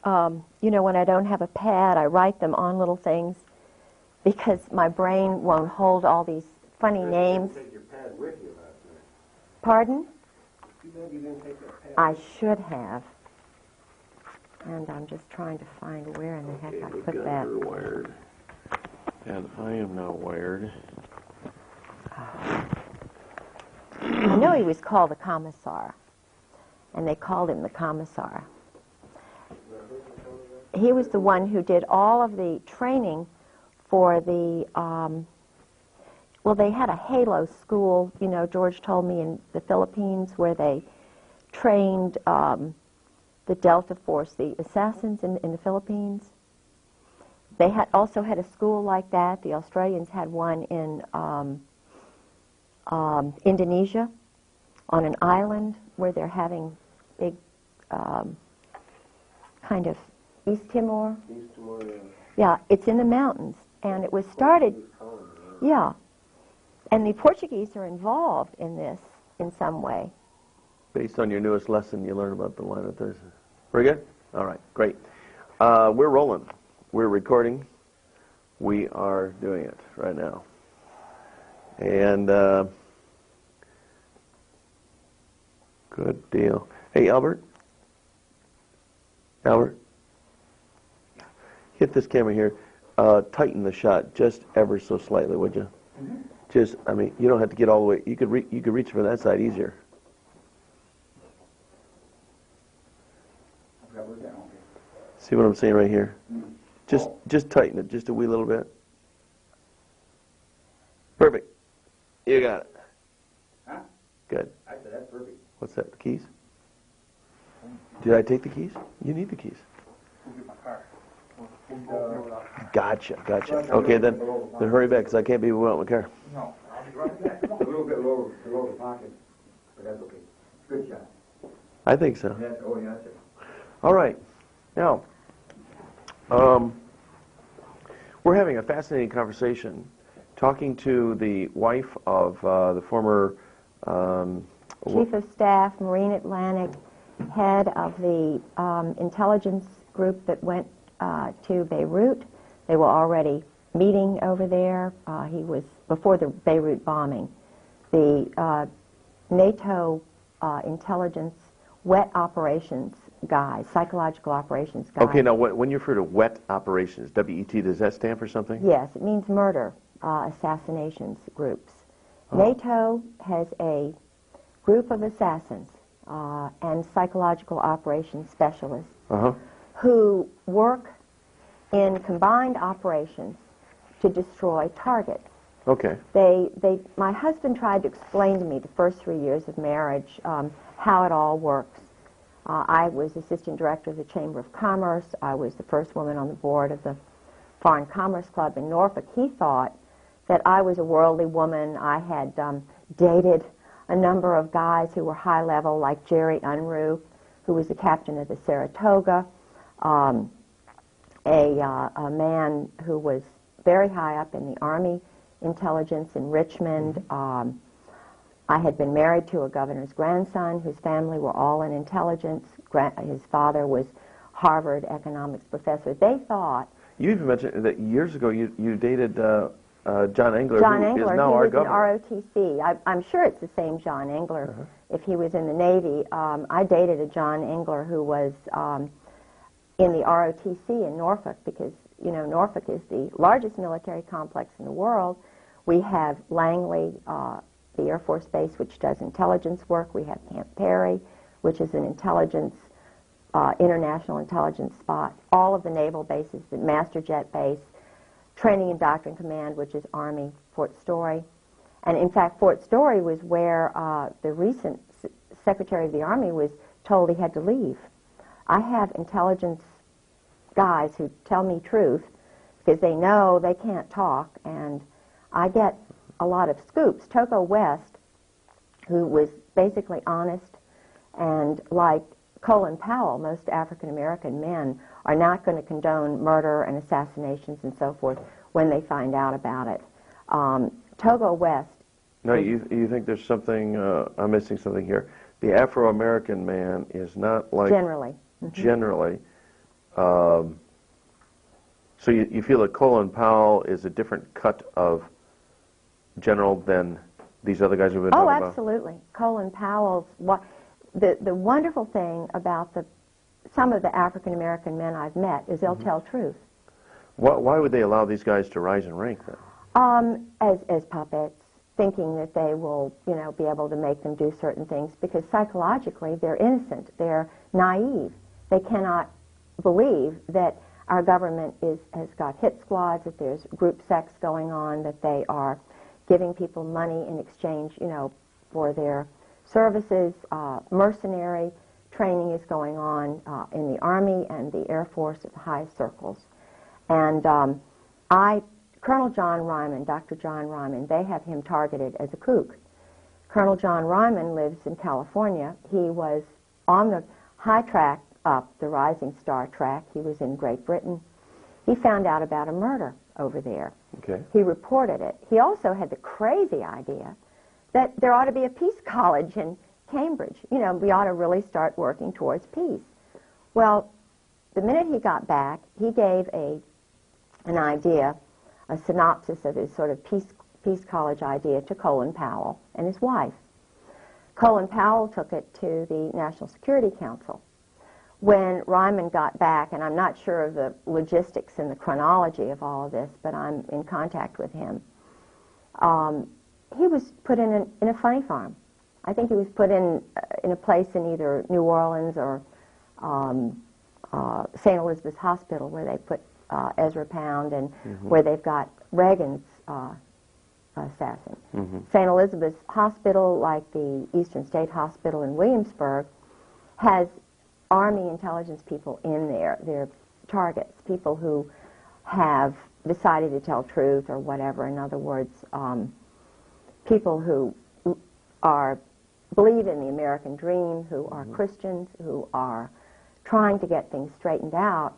you know, when I don't have a pad, I write them on little things because my brain won't hold all these funny names. You didn't take your pad with you last night. Pardon? Too bad you didn't take that pad. I should have. And I'm just trying to find where in the heck I put that. You're wired. And I am now wired. I know he was called the Commissar, and they called him the Commissar. He was the one who did all of the training for the, well, they had a Halo school, you know, George told me, in the Philippines, where they trained the Delta Force, the assassins in the Philippines. They had also had a school like that. The Australians had one in Indonesia, on an island where they're having big kind of East Timor. East Timor, yeah. Yeah, it's in the mountains, and it was started. Yeah, and the Portuguese are involved in this in some way. Based on your newest lesson, you learn about the line of Thursday. Very good? All right, great. We're rolling. We're recording. We are doing it right now. And good deal. Hey, Albert. Albert. Hit this camera here. Tighten the shot just ever so slightly, would you? Mm-hmm. Just, I mean, you don't have to get all the way. You could reach from that side easier. See what I'm saying right here? Just tighten it just a wee little bit. Perfect. You got it. Huh? Good. I said that's perfect. What's that? The keys? Did I take the keys? You need the keys. We'll get my car. Gotcha. Okay, then hurry back, because I can't be without my car. No, I'll be right back. A little bit lower below the pocket, but that's okay. Good shot. I think so. Yeah, oh, yeah, that's it. All right. Now, we're having a fascinating conversation talking to the wife of the former Chief of Staff, Marine Atlantic, head of the intelligence group that went to Beirut. They were already meeting over there. He was, before the Beirut bombing, the NATO intelligence wet operations guy, psychological operations guy. Okay, now when you refer to wet operations, W-E-T, does that stand for something? Yes, it means murder, assassinations groups. NATO has a group of assassins and psychological operations specialists who work in combined operations to destroy targets. Okay. My husband tried to explain to me the first 3 years of marriage how it all works. I was assistant director of the Chamber of Commerce. I was the first woman on the board of the Foreign Commerce Club in Norfolk. He thought that I was a worldly woman. I had dated a number of guys who were high level, like Jerry Unruh, who was the captain of the Saratoga, a man who was very high up in the Army intelligence in Richmond. I had been married to a governor's grandson whose family were all in intelligence. His father was Harvard economics professor. They thought... You even mentioned that years ago you dated John Engler, John who Engler, is now our he was governor. in ROTC. I'm sure it's the same John Engler if he was in the Navy. I dated a John Engler who was in the ROTC in Norfolk because, you know, Norfolk is the largest military complex in the world. We have Langley, the Air Force Base, which does intelligence work. We have Camp Perry, which is an intelligence, international intelligence spot. All of the naval bases, the Master Jet Base, Training and Doctrine Command, which is Army, Fort Story. And in fact, Fort Story was where the recent Secretary of the Army was told he had to leave. I have intelligence guys who tell me truth because they know they can't talk, and I get a lot of scoops. Toko West, who was basically honest, and like Colin Powell, most African-American men are not going to condone murder and assassinations and so forth when they find out about it. Togo West... No, you think there's something, I'm missing something here. The Afro-American man is not like... Generally. Generally. So you feel that Colin Powell is a different cut of general than these other guys we've been talking about? Oh, absolutely. Colin Powell's the wonderful thing about some of the African American men I've met is they'll tell truth. Why would they allow these guys to rise in rank then? As puppets, thinking that they will, be able to make them do certain things because psychologically they're innocent, they're naive. They cannot believe that our government has got hit squads, that there's group sex going on, that they are giving people money in exchange, for their services. Mercenary training is going on in the Army and the Air Force at the highest circles. And Colonel John Ryman, Dr. John Ryman, they have him targeted as a kook. Colonel John Ryman lives in California. He was on the high track up the Rising Star track. He was in Great Britain. He found out about a murder over there. Okay. He reported it. He also had the crazy idea that there ought to be a peace college in Cambridge. We ought to really start working towards peace. Well, the minute he got back, he gave an idea, a synopsis of his sort of peace college idea to Colin Powell and his wife. Colin Powell took it to the National Security Council. When Ryman got back, and I'm not sure of the logistics and the chronology of all of this, but I'm in contact with him, he was put in a funny farm. I think he was put in a place in either New Orleans or St. Elizabeth's Hospital, where they put Ezra Pound and where they've got Reagan's assassin. St. Elizabeth's Hospital, like the Eastern State Hospital in Williamsburg, has Army intelligence people in there. They're targets, people who have decided to tell truth or whatever. In other words, people who believe in the American dream, who are Christians, who are trying to get things straightened out.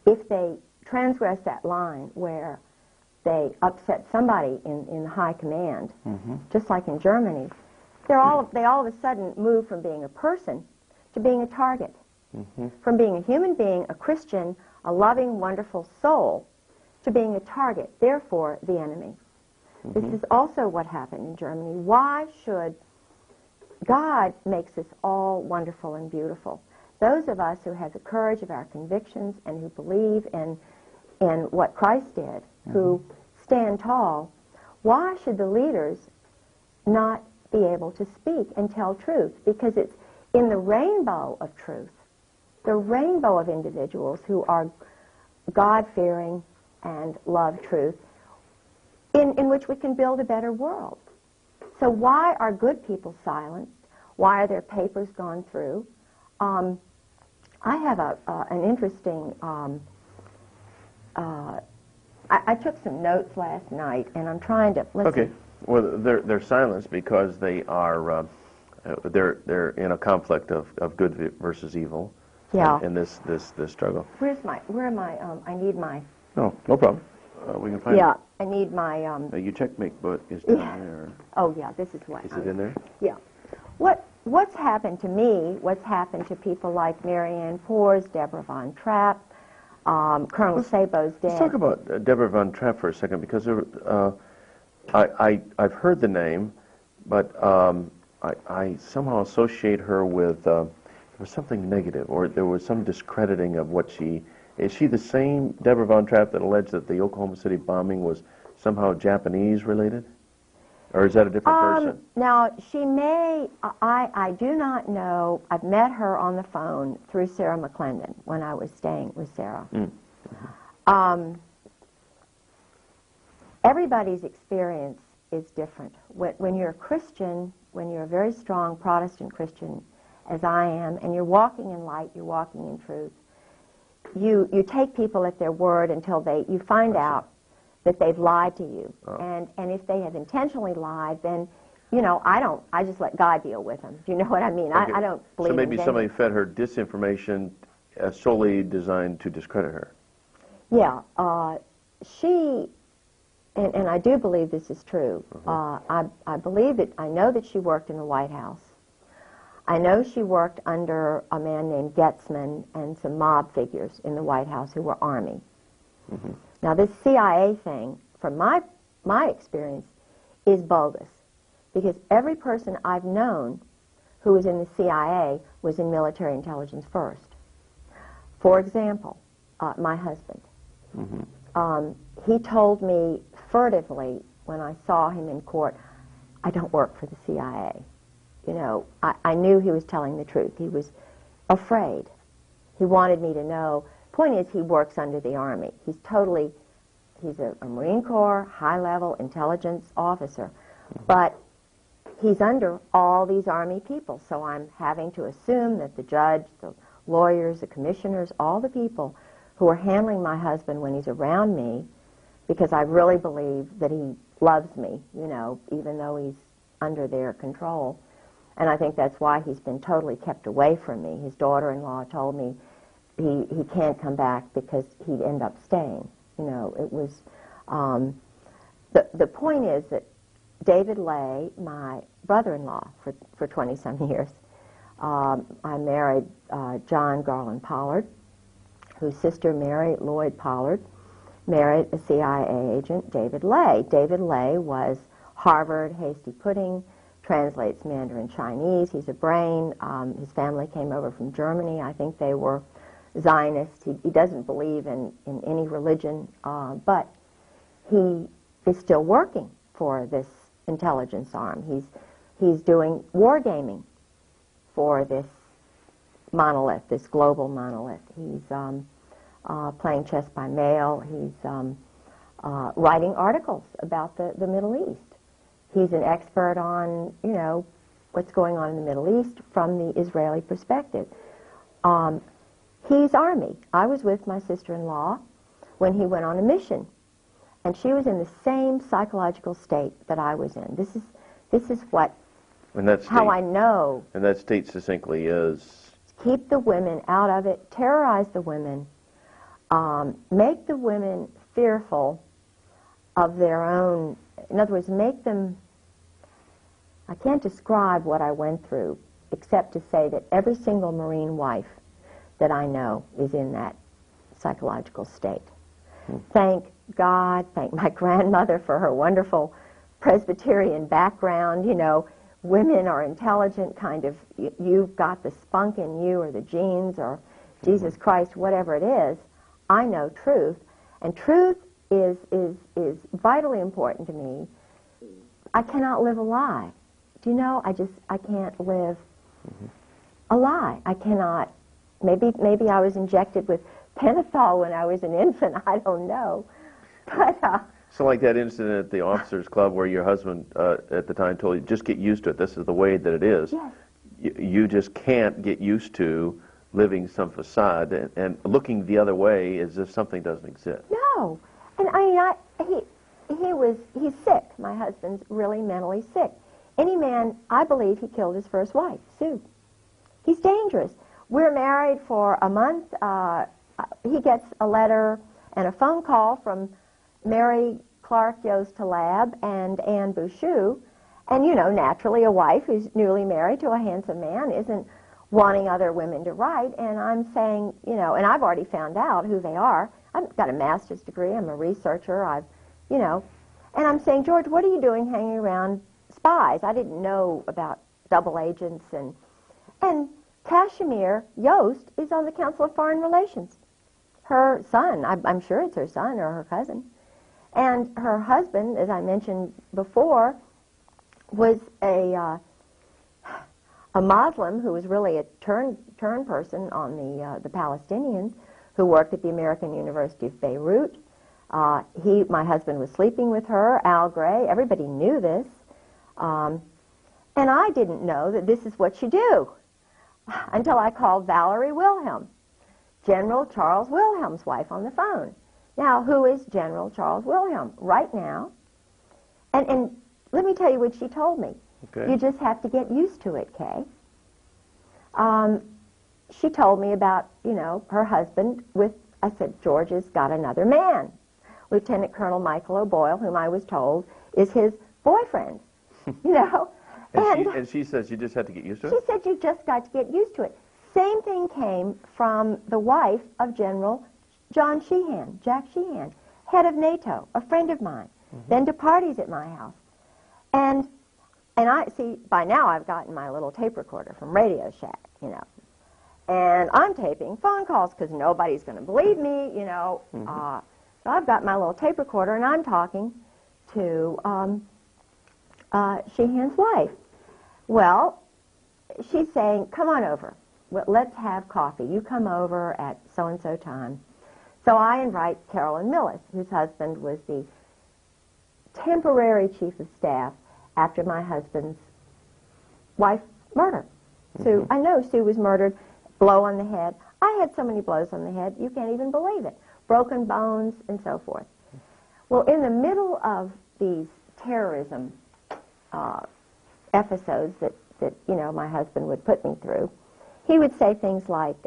If they transgress that line where they upset somebody in high command, just like in Germany, they all of a sudden move from being a person to being a target, from being a human being, a Christian, a loving, wonderful soul, to being a target, therefore the enemy. This is also what happened in Germany. Why should God makes us all wonderful and beautiful? Those of us who have the courage of our convictions and who believe in what Christ did, who stand tall, why should the leaders not be able to speak and tell truth? Because it's in the rainbow of truth, the rainbow of individuals who are God-fearing and love truth, in which we can build a better world. So why are good people silenced? Why are their papers gone through? I have an interesting, I took some notes last night, and I'm trying to, Okay. Well, they're silenced because they are, they're in a conflict of good versus evil. Yeah. In this struggle. where am I? I need my, No problem. We can find yeah, I need my, your checkmate book is down there. oh yeah, this is what. Is it in there? Yeah. What's happened to me, what's happened to people like Marianne Poors, Deborah Von Trapp, Colonel Sabo's dad. Let's talk about Deborah Von Trapp for a second, because I've heard the name, but I somehow associate her with there was something negative, or there was some discrediting of what she... Is she the same Deborah Von Trapp that alleged that the Oklahoma City bombing was somehow Japanese-related? Or is that a different person? Now, she may, I do not know. I've met her on the phone through Sarah McClendon when I was staying with Sarah. Everybody's experience is different. When you're a Christian, when you're a very strong Protestant Christian, as I am, and you're walking in light, you're walking in truth, you take people at their word until you find out that they've lied to you. And if they have intentionally lied, then, I just let God deal with them. Do you know what I mean? Okay. I don't believe So maybe in somebody fed her disinformation solely designed to discredit her. Yeah. She, and I do believe this is true, I believe that, I know that she worked in the White House. I know she worked under a man named Getzman and some mob figures in the White House who were Army. Mm-hmm. Now, this CIA thing, from my experience, is bogus, because every person I've known who was in the CIA was in military intelligence first. For example, my husband. Mm-hmm. He told me furtively when I saw him in court, I don't work for the CIA. You know, I knew he was telling the truth. He was afraid. He wanted me to know. Point is, he works under the Army. He's a Marine Corps, high-level intelligence officer. But he's under all these Army people, so I'm having to assume that the judge, the lawyers, the commissioners, all the people who are handling my husband when he's around me, because I really believe that he loves me, you know, even though he's under their control. And I think that's why he's been totally kept away from me. His daughter-in-law told me he can't come back because he'd end up staying. You know, it was, the point is that David Lay, my brother-in-law for 20-some years, I married John Garland Pollard, whose sister Mary Lloyd Pollard married a CIA agent, David Lay. David Lay was Harvard hasty pudding, translates Mandarin Chinese. He's a brain. His family came over from Germany. I think they were Zionists. He doesn't believe in any religion, but he is still working for this intelligence arm. He's doing wargaming for this monolith, this global monolith. He's playing chess by mail. He's writing articles about the Middle East. He's an expert on, you know, what's going on in the Middle East from the Israeli perspective. He's Army. I was with my sister-in-law when he went on a mission, and she was in the same psychological state that I was in. This is what, how I know. And that state succinctly is? Keep the women out of it, terrorize the women, make the women fearful of their own. In other words, make them, I can't describe what I went through except to say that every single Marine wife that I know is in that psychological state. Thank God, thank my grandmother for her wonderful Presbyterian background. You know, women are intelligent, kind of, you've got the spunk in you or the genes or Jesus Christ, whatever it is. I know truth, and truth is vitally important to me. I cannot live a lie. Do you know, I can't live a lie. I cannot. Maybe I was injected with pentothal when I was an infant. I don't know. But so like that incident at the officers club where your husband at the time told you, just get used to it. This is the way that it is. Yes. You just can't get used to living some facade and looking the other way as if something doesn't exist. No. And I mean, he's sick. My husband's really mentally sick. Any man, I believe he killed his first wife, Sue. He's dangerous. We're married for a month. He gets a letter and a phone call from Mary Clark Yost Talab and Anne Bouchou. And, you know, naturally a wife who's newly married to a handsome man isn't wanting other women to write. And I'm saying, you know, and I've already found out who they are. I've got a master's degree. I'm a researcher. You know, and I'm saying, George, what are you doing hanging around spies? I didn't know about double agents. And Kashmir Yost is on the Council of Foreign Relations. Her son, I'm sure it's her son or her cousin. And her husband, as I mentioned before, was a Muslim who was really a turn person on the Palestinians, who worked at the American University of Beirut. My husband was sleeping with her, Al Gray. Everybody knew this. And I didn't know that this is what you do until I called Valerie Wilhelm, General Charles Wilhelm's wife, on the phone. Now, who is General Charles Wilhelm? Right now. And let me tell you what she told me. Okay. You just have to get used to it, Kay. She told me about, you know, her husband with, I said, George has got another man. Lieutenant Colonel Michael O'Boyle, whom I was told is his boyfriend, you know. And she says you just had to get used to it? She said you just got to get used to it. Same thing came from the wife of General John Sheehan, Jack Sheehan, head of NATO, a friend of mine, then to parties at my house. And I see, by now I've gotten my little tape recorder from Radio Shack, you know. And I'm taping phone calls because nobody's going to believe me, you know. So I've got my little tape recorder and I'm talking to Sheehan's wife. Well, she's saying, come on over. Let's have coffee. You come over at so-and-so time. So I invite Carolyn Millis, whose husband was the temporary chief of staff after my husband's wife's murder. Sue, I know Sue was murdered, blow on the head. I had so many blows on the head, you can't even believe it. Broken bones and so forth. Well, in the middle of these terrorism episodes that you know, my husband would put me through, he would say things like,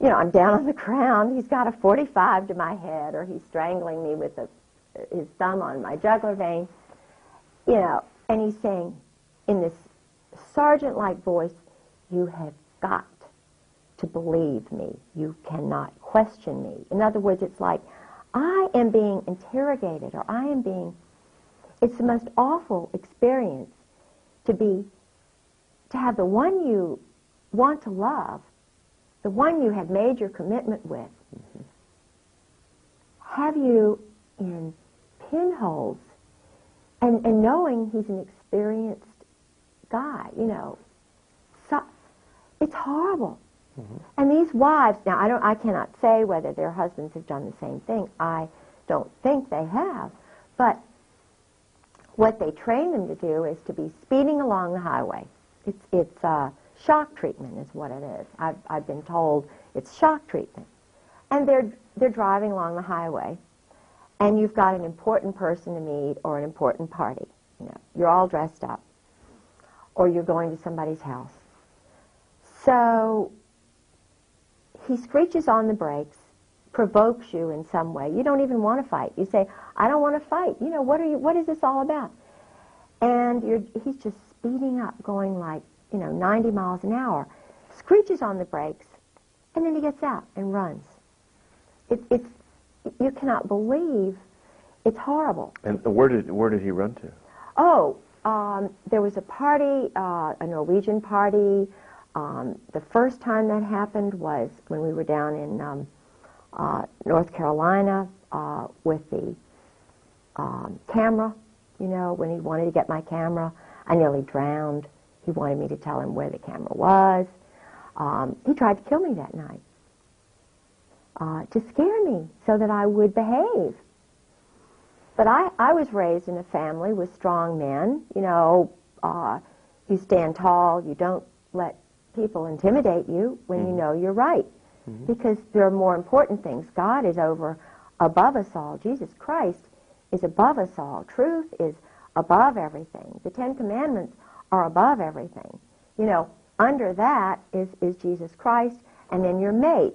you know, I'm down on the ground, he's got a 45 to my head, or he's strangling me with his thumb on my jugular vein, you know, and he's saying in this sergeant-like voice, you have got to believe me. You cannot question me. In other words, it's like, I am being interrogated, or I am being, it's the most awful experience to have the one you want to love, the one you have made your commitment with, have you in pinholes, and knowing he's an experienced guy, you know. So, it's horrible. And these wives, now I cannot say whether their husbands have done the same thing. I don't think they have. But what they train them to do is to be speeding along the highway. It's shock treatment is what it is. I've been told it's shock treatment. And they're driving along the highway, and you've got an important person to meet or an important party. You know, you're all dressed up, or you're going to somebody's house. So he screeches on the brakes, provokes you in some way. You don't even want to fight. You say, I don't want to fight. You know, what is this all about? And he's just speeding up, going like, you know, 90 miles an hour, screeches on the brakes, and then he gets out and runs. You cannot believe, it's horrible. And where did he run to? Oh, there was a party, a Norwegian party. The first time that happened was when we were down in North Carolina with the camera, you know, when he wanted to get my camera. I nearly drowned. He wanted me to tell him where the camera was. He tried to kill me that night to scare me so that I would behave. But I was raised in a family with strong men. You know, you stand tall. You don't let people intimidate you when you know you're right. Because there are more important things. God is above us all. Jesus Christ is above us all. Truth is above everything. The Ten Commandments are above everything. You know, under that is Jesus Christ, and then your mate.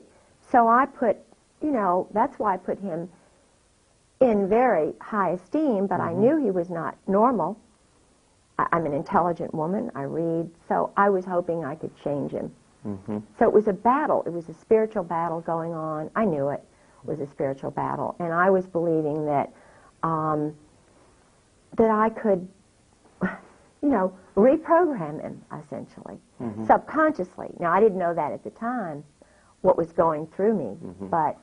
So I put, you know, that's why I put him in very high esteem, but I knew he was not normal. I'm an intelligent woman. I read. So I was hoping I could change him. So it was a battle. It was a spiritual battle going on. I knew it was a spiritual battle. And I was believing that that I could, you know, reprogram him, essentially, subconsciously. Now, I didn't know that at the time, what was going through me, but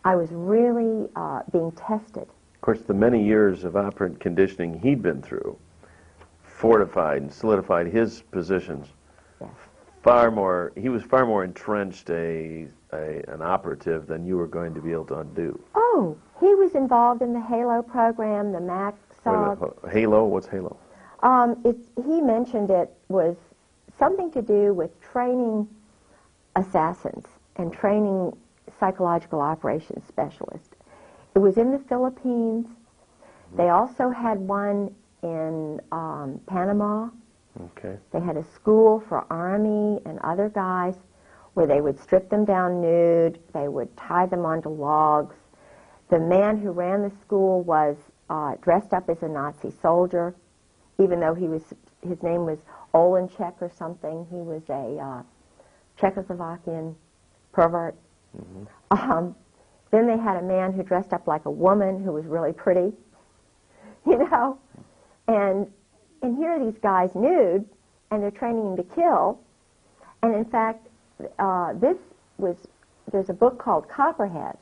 I was really being tested. Of course, the many years of operant conditioning he'd been through fortified and solidified his positions. Yes. He was far more entrenched an operative than you were going to be able to undo. Oh, he was involved in the HALO program, the Mac HALO? What's HALO? He mentioned it was something to do with training assassins and training psychological operations specialists. It was in the Philippines. They also had one in Panama. Okay. They had a school for Army and other guys where they would strip them down nude. They would tie them onto logs. The man who ran the school was dressed up as a Nazi soldier. even though his name was Olenchek or something. He was a Czechoslovakian pervert. Then they had a man who dressed up like a woman who was really pretty, you know. And here are these guys nude, and they're training him to kill. And in fact, there's a book called Copperhead,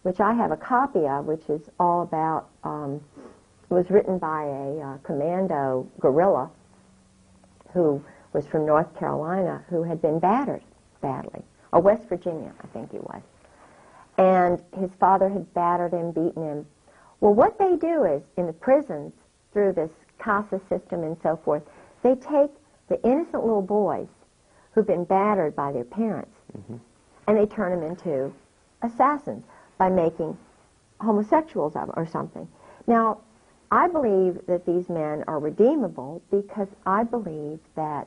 which I have a copy of, which is all about, it was written by a commando guerrilla who was from North Carolina, who had been battered badly, or West Virginia, I think he was. And his father had battered him, beaten him. Well, what they do is, in the prisons, through this CASA system and so forth, they take the innocent little boys who've been battered by their parents, and they turn them into assassins by making homosexuals of them or something. Now, I believe that these men are redeemable because I believe that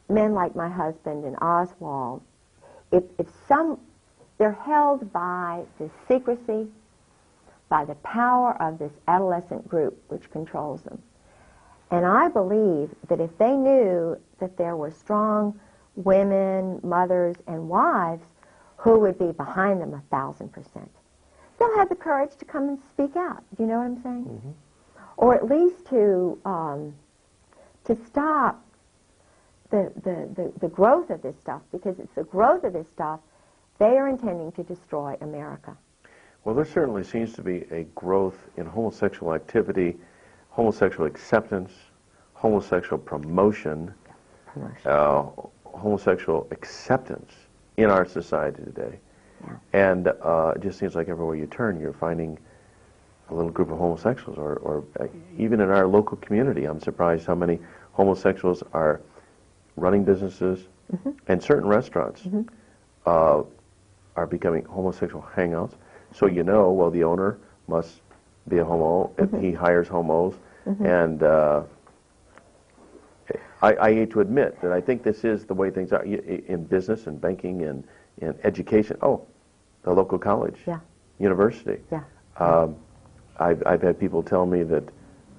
men like my husband and Oswald, they're held by the secrecy, by the power of this adolescent group which controls them. And I believe that if they knew that there were strong women, mothers, and wives who would be behind them 1,000%, they'll have the courage to come and speak out. Do you know what I'm saying? Or at least to stop the growth of this stuff, because it's the growth of this stuff they are intending to destroy America. Well, there certainly seems to be a growth in homosexual activity, homosexual acceptance, homosexual promotion, homosexual acceptance in our society today. Yeah. And it just seems like everywhere you turn, you're finding a little group of homosexuals, or even in our local community, I'm surprised how many homosexuals are running businesses, and certain restaurants are becoming homosexual hangouts. So you know, well, the owner must be a homo if he hires homos. And I hate to admit that I think this is the way things are in business and banking and in education. Oh, the local college, university. I've had people tell me that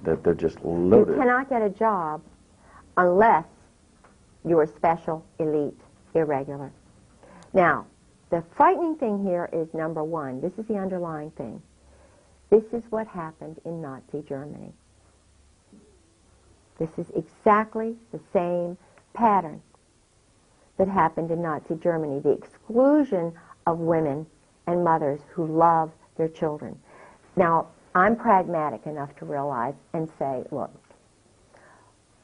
they're just loaded. You cannot get a job unless you are special, elite, irregular. Now, the frightening thing here is, number one, this is the underlying thing. This is what happened in Nazi Germany. This is exactly the same pattern that happened in Nazi Germany, the exclusion of women and mothers who love their children. Now, I'm pragmatic enough to realize and say, look,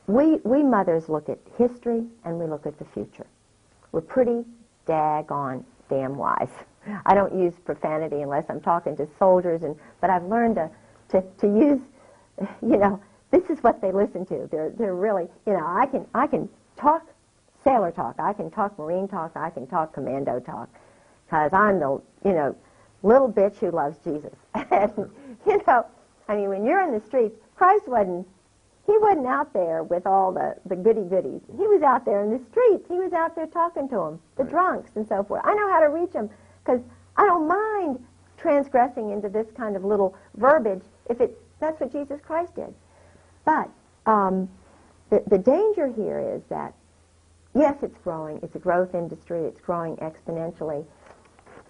we mothers look at history and we look at the future. We're pretty daggone damn wise. I don't use profanity unless I'm talking to soldiers, but I've learned to use, you know, this is what they listen to. They're really, you know, I can talk sailor talk, I can talk Marine talk, I can talk commando talk, because I'm the, you know, little bitch who loves Jesus. And, you know, I mean, when you're in the streets, Christ wasn't out there with all the goody-goodies. He was out there in the streets. He was out there talking to them, the drunks and so forth. I know how to reach them because I don't mind transgressing into this kind of little verbiage if that's what Jesus Christ did. But the danger here is that, yes, it's growing. It's a growth industry. It's growing exponentially.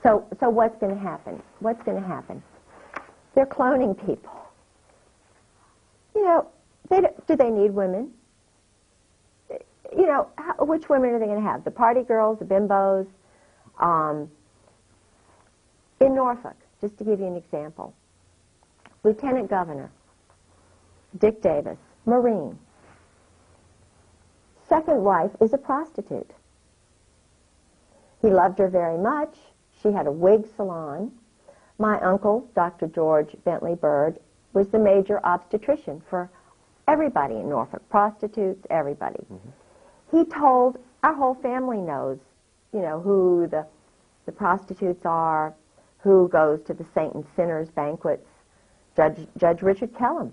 So what's going to happen? What's going to happen? They're cloning people. You know, do they need women? You know, which women are they going to have? The party girls, the bimbos? In Norfolk, just to give you an example, Lieutenant Governor Dick Davis, Marine. Second wife is a prostitute. He loved her very much. She had a wig salon. My uncle, Dr. George Bentley Bird, was the major obstetrician for everybody in Norfolk, prostitutes, everybody. He told, our whole family knows, you know, who the prostitutes are, who goes to the Saint and Sinners banquets. Judge Richard Kellum.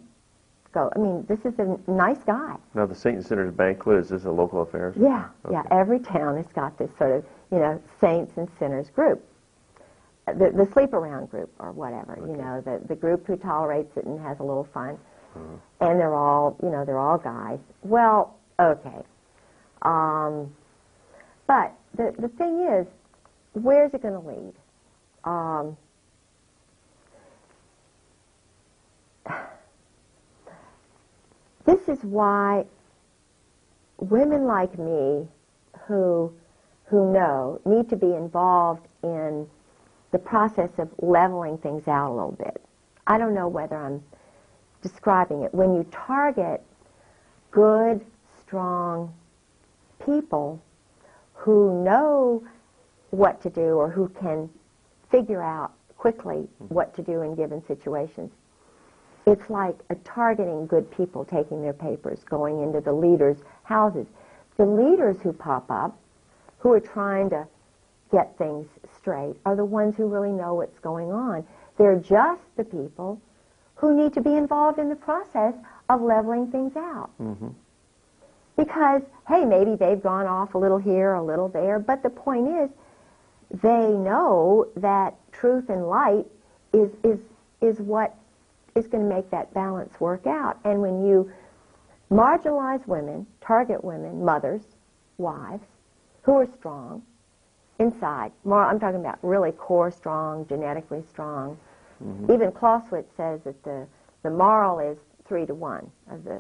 I mean, this is a nice guy. Now, the Saint and Sinners banquet, is this a local affair? Yeah, okay. Yeah. Every town has got this sort of, you know, Saints and Sinners group. The sleep around group or whatever, okay. You know, the group who tolerates it and has a little fun. And they're all, they're all guys. Well, okay. But the thing is, where's it going to lead? This is why women like me who know need to be involved in the process of leveling things out a little bit. I don't know whether I'm describing it. When you target good, strong people who know what to do or who can figure out quickly what to do in given situations, it's like targeting good people, taking their papers, going into the leaders' houses. The leaders who pop up, who are trying to get things straight, are the ones who really know what's going on. They're just the people who need to be involved in the process of leveling things out. Mm-hmm. Because, hey, maybe they've gone off a little here, a little there, but the point is, they know that truth and light is what is going to make that balance work out. And when you marginalize women, target women, mothers, wives, who are strong inside, I'm talking about really core strong, genetically strong. Mm-hmm. Even Clausewitz says that the moral is 3-to-1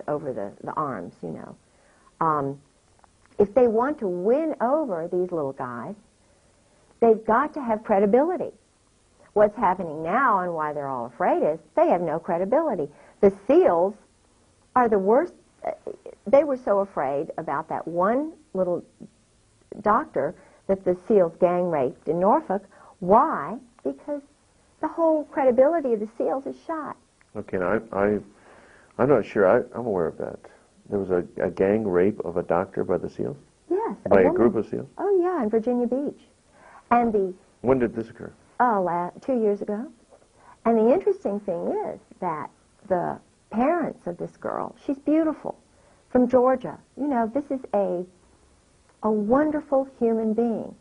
over the arms, If they want to win over these little guys, they've got to have credibility. What's happening now and why they're all afraid is they have no credibility. The SEALs are the worst. They were so afraid about that one little doctor that the SEALs gang raped in Norfolk. Why? Because the whole credibility of the SEALs is shot. Okay, now I'm not sure. I'm aware of that. There was a gang rape of a doctor by the SEALs? Yes. By a group of SEALs? Oh, yeah, in Virginia Beach. And when did this occur? 2 years ago. And the interesting thing is that the parents of this girl, she's beautiful, from Georgia. This is a wonderful human being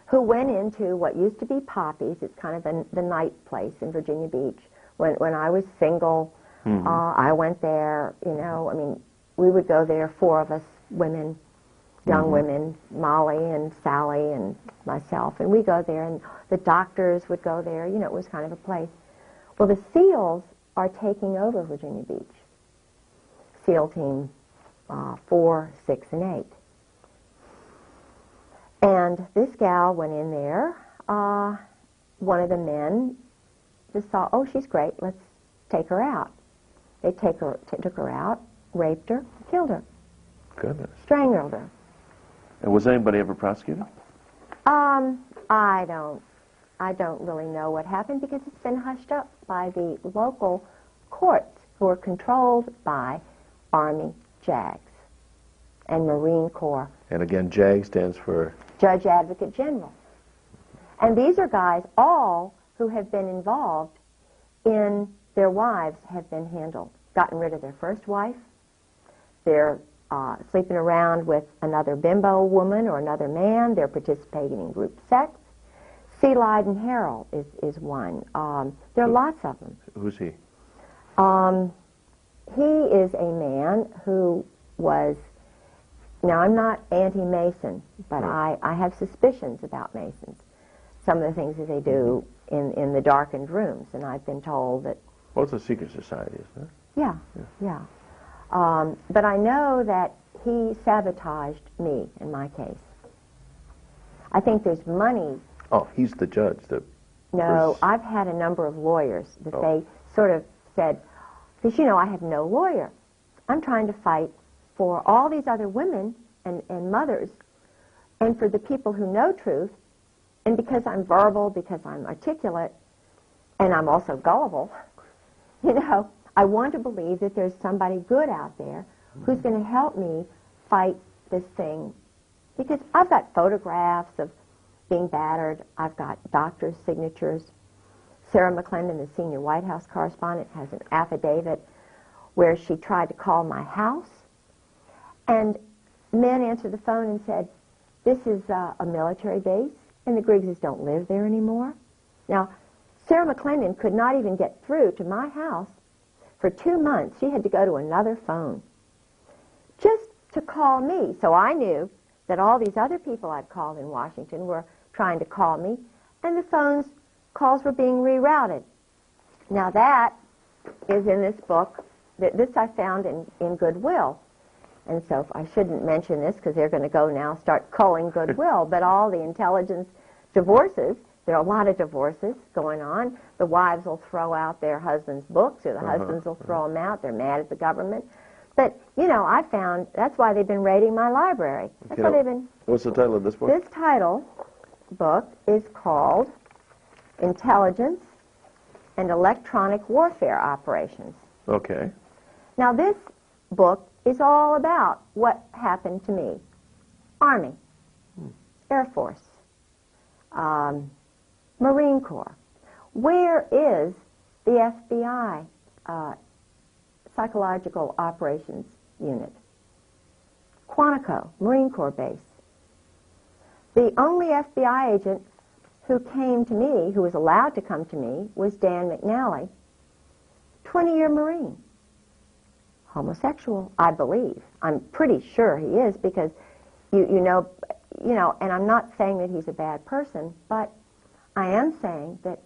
who went into what used to be Poppy's. It's kind of the night place in Virginia Beach. When I was single, mm-hmm. I went there, we would go there, 4 of us women, young mm-hmm. women, Molly and Sally and myself, and we go there, and the doctors would go there. It was kind of a place. Well, the SEALs are taking over Virginia Beach. SEAL Team 4, 6, and 8. And this gal went in there. One of the men just saw, oh, she's great, let's take her out. They took her out, raped her, killed her. Goodness. Strangled her. And was anybody ever prosecuted? I don't really know what happened because it's been hushed up by the local courts who are controlled by Army JAGs and Marine Corps. And again, JAG stands for? Judge Advocate General. And these are guys, all who have been involved in their wives have been handled, gotten rid of their first wife. They're sleeping around with another bimbo woman or another man. They're participating in group sex. C. Lyden Harrell is one. There are lots of them. Who's he? He is a man who was, now I'm not anti-Mason, but right. I have suspicions about Masons. Some of the things that they do mm-hmm. in the darkened rooms, and I've been told that... Well, it's a secret society, isn't it? Yeah. But I know that he sabotaged me in my case. I think there's money... Oh, he's the judge. No, I've had a number of lawyers that they sort of said, because, I have no lawyer. I'm trying to fight for all these other women and mothers and for the people who know truth. And because I'm verbal, because I'm articulate, and I'm also gullible, I want to believe that there's somebody good out there who's going to help me fight this thing. Because I've got photographs of being battered. I've got doctors' signatures. Sarah McClendon, the senior White House correspondent, has an affidavit where she tried to call my house. And men answered the phone and said, this is a military base, and the Griggses don't live there anymore. Now, Sarah McClendon could not even get through to my house For 2 months, she had to go to another phone just to call me. So I knew that all these other people I'd called in Washington were trying to call me, and the calls were being rerouted. Now that is in this book. This I found in Goodwill. And so I shouldn't mention this because they're going to go now start culling Goodwill, but all the intelligence divorces, there are a lot of divorces going on. The wives will throw out their husbands' books, or the husbands will throw them out. They're mad at the government. But, you know, I found that's why they've been raiding my library. That's why they've been... What's the title of this book? This book is called Intelligence and Electronic Warfare Operations. Okay. Now, this book is all about what happened to me. Army, Air Force, Marine Corps. Where is the FBI Psychological Operations Unit? Quantico, Marine Corps base. The only FBI agent who came to me, who was allowed to come to me, was Dan McNally, 20-year Marine. Homosexual, I believe. I'm pretty sure he is, because you know, and I'm not saying that he's a bad person, but I am saying that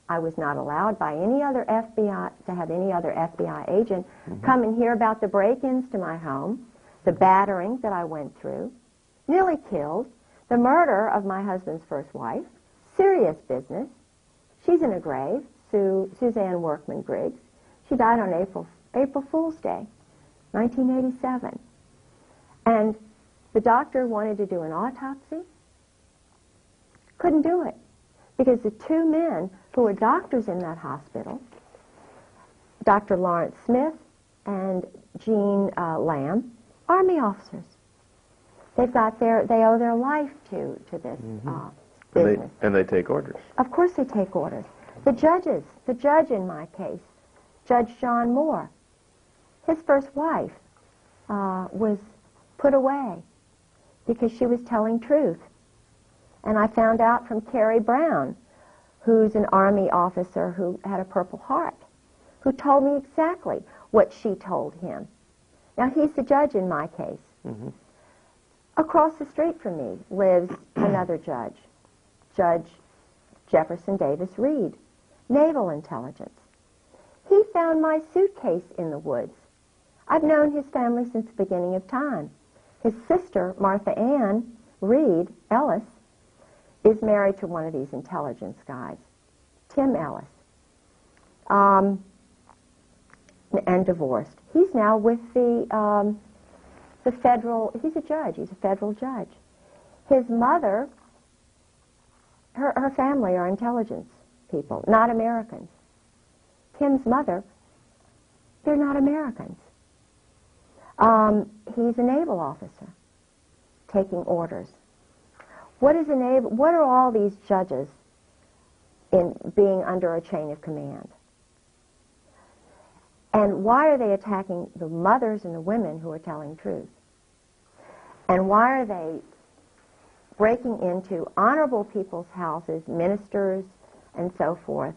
I was not allowed by any other FBI to have any other FBI agent come and hear about the break-ins to my home, the battering that I went through, nearly killed, the murder of my husband's first wife, serious business. She's in a grave, Suzanne Workman Griggs. She died on April Fool's Day, 1987. And the doctor wanted to do an autopsy. Couldn't do it, because the 2 men who were doctors in that hospital, Dr. Lawrence Smith and Jean Lamb, Army officers. They owe their life to this business. And they take orders. Of course they take orders. The judge in my case, Judge John Moore, his first wife was put away because she was telling truth. And I found out from Carrie Brown, who's an Army officer who had a Purple Heart, who told me exactly what she told him. Now, he's the judge in my case. Across the street from me lives another judge, Judge Jefferson Davis Reed, Naval Intelligence. He found my suitcase in the woods. I've known his family since the beginning of time. His sister, Martha Ann Reed Ellis, is married to one of these intelligence guys, Tim Ellis, and divorced. He's now with the federal, he's a judge, he's a federal judge. His mother, her family are intelligence people, not Americans. Tim's mother, they're not Americans. He's a naval officer, taking orders. What are all these judges in being under a chain of command? And why are they attacking the mothers and the women who are telling truth? And why are they breaking into honorable people's houses, ministers, and so forth,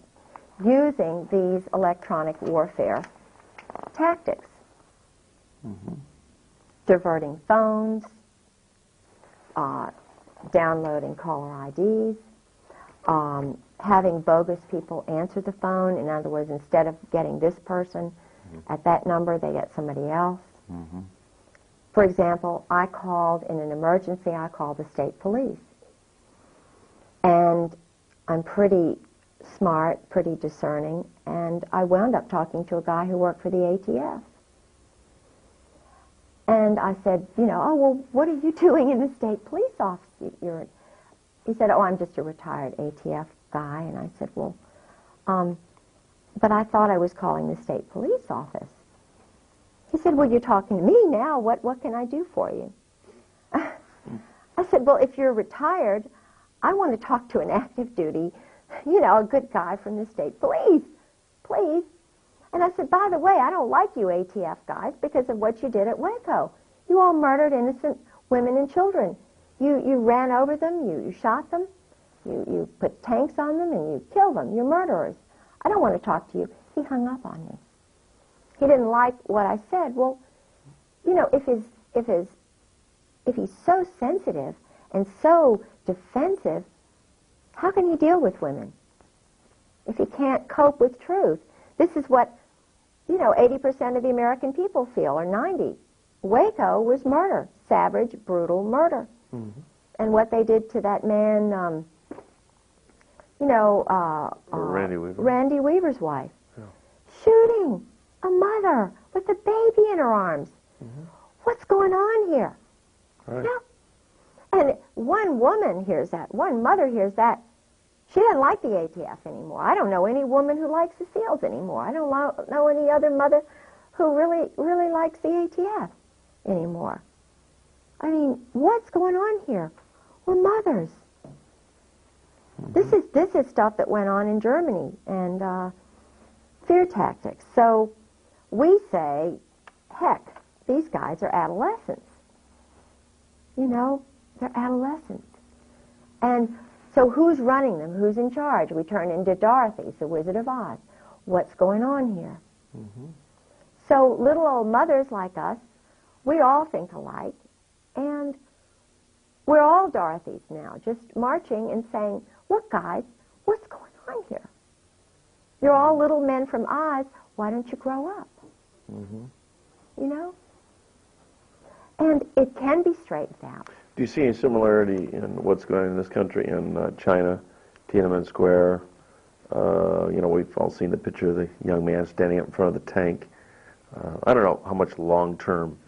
using these electronic warfare tactics? Diverting phones, downloading caller IDs, having bogus people answer the phone. In other words, instead of getting this person at that number, they get somebody else. For example, I called in an emergency, I called the state police. And I'm pretty smart, pretty discerning, and I wound up talking to a guy who worked for the ATF. And I said, oh, well, what are you doing in the state police office? He said, oh, I'm just a retired ATF guy. And I said, well, but I thought I was calling the state police office. He said, well, you're talking to me now. What can I do for you? I said, well, if you're retired, I want to talk to an active duty, a good guy from the state police, please. And I said, by the way, I don't like you ATF guys because of what you did at Waco. You all murdered innocent women and children. You ran over them, you shot them, you put tanks on them, and you killed them. You're murderers. I don't want to talk to you. He hung up on me. He didn't like what I said. Well, you know, if he's so sensitive and so defensive, how can he deal with women if he can't cope with truth? This is what, you know, 80% of the American people feel, or 90. Waco was murder, savage, brutal murder. Mm-hmm. And what they did to that man, Randy Weaver. Randy Weaver's wife. Yeah. Shooting a mother with a baby in her arms. Mm-hmm. What's going on here? Right. Yeah. And one woman hears that. One mother hears that. She doesn't like the ATF anymore. I don't know any woman who likes the SEALs anymore. I don't know any other mother who really likes the ATF anymore. I mean, what's going on here? We're mothers. Mm-hmm. This is stuff that went on in Germany, and fear tactics. So we say, heck, these guys are adolescents. You know, they're adolescents. And so who's running them? Who's in charge? We turn into Dorothy, the Wizard of Oz. What's going on here? Mm-hmm. So little old mothers like us, we all think alike, and we're all Dorothys now, just marching and saying, look, guys, what's going on here? You're all little men from Oz. Why don't you grow up? Mm-hmm. You know? And it can be straightened out. Do you see any similarity in what's going on in this country in China, Tiananmen Square? You know, we've all seen the picture of the young man standing up in front of the tank. I don't know how much long-term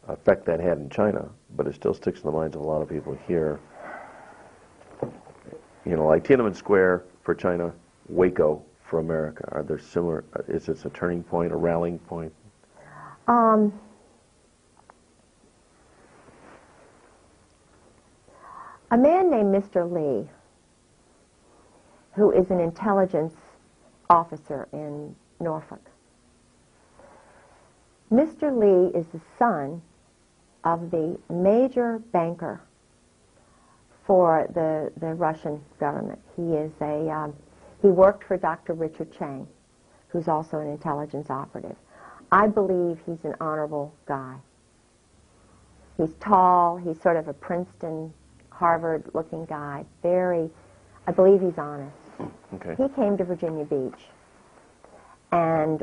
effect that had in China, but it still sticks in the minds of a lot of people here. You know, like Tiananmen Square for China, Waco for America. Are there similar? Is this a turning point, a rallying point? A man named Mr. Lee, who is an intelligence officer in Norfolk. Mr. Lee is the son of the major banker for the Russian government. He worked for Dr. Richard Chang, who's also an intelligence operative. I believe he's an honorable guy. He's tall, he's sort of a Princeton, Harvard-looking guy. I believe he's honest. Okay. He came to Virginia Beach, and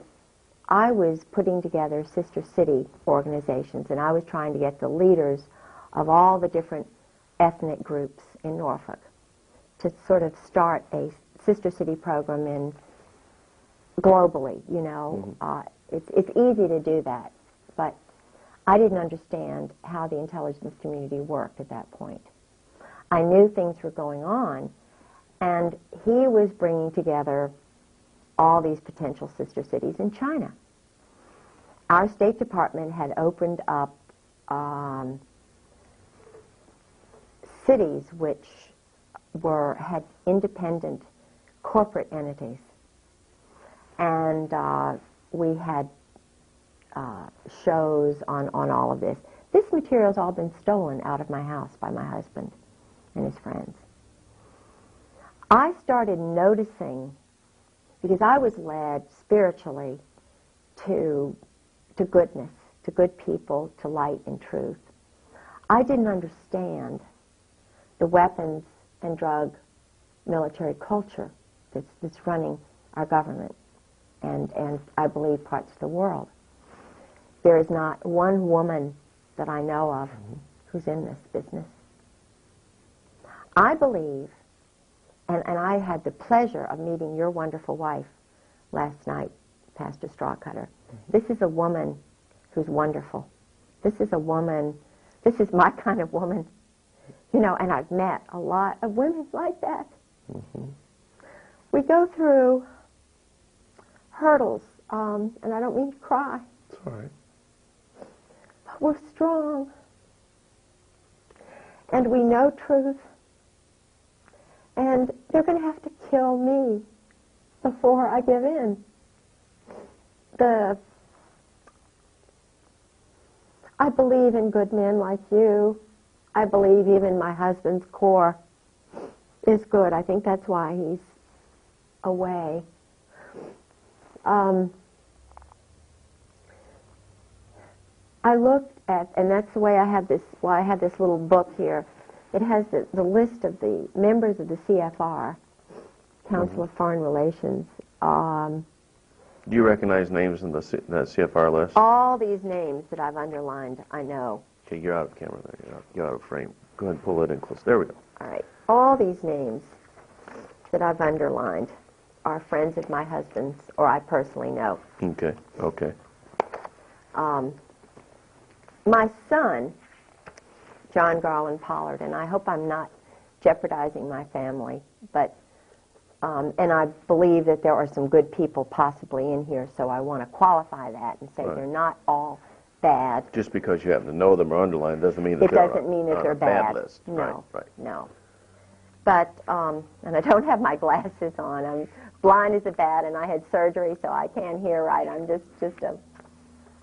I was putting together sister city organizations, and I was trying to get the leaders of all the different ethnic groups in Norfolk to sort of start a sister city program globally, you know. Mm-hmm. It's easy to do that, but I didn't understand how the intelligence community worked at that point. I knew things were going on, and he was bringing together all these potential sister cities in China. Our State Department had opened up cities which had independent corporate entities, and we had shows on all of this. This material's all been stolen out of my house by my husband and his friends. I started noticing, because I was led spiritually to goodness, to good people, to light and truth. I didn't understand the weapons and drug military culture that's running our government and I believe parts of the world. There is not one woman that I know of who's in this business. I believe, and I had the pleasure of meeting your wonderful wife last night, Pastor Strawcutter. This is a woman who's wonderful. This is my kind of woman. You know, and I've met a lot of women like that. Mm-hmm. We go through hurdles, and I don't mean to cry. It's all right. But we're strong. And we know truth. And they're going to have to kill me before I give in. I believe in good men like you. I believe even my husband's core is good. I think that's why he's away. I looked at, and that's the way I have this, why I have this little book here. It has the list of the members of the CFR, Council of Foreign Relations. Do you recognize names in that CFR list? All these names that I've underlined, I know. Okay, you're out of camera there. You're out of frame. Go ahead and pull it in close. There we go. All right. All these names that I've underlined are friends of my husband's, or I personally know. Okay, okay. My son, John Garland Pollard, and I hope I'm not jeopardizing my family, but and I believe that there are some good people possibly in here, so I want to qualify that and say they're not all bad. Just because you happen to know them or underline doesn't mean that It doesn't mean that they're bad. List. No, right. no. But, and I don't have my glasses on. I'm blind as a bat, and I had surgery, so I can't hear right. I'm just a,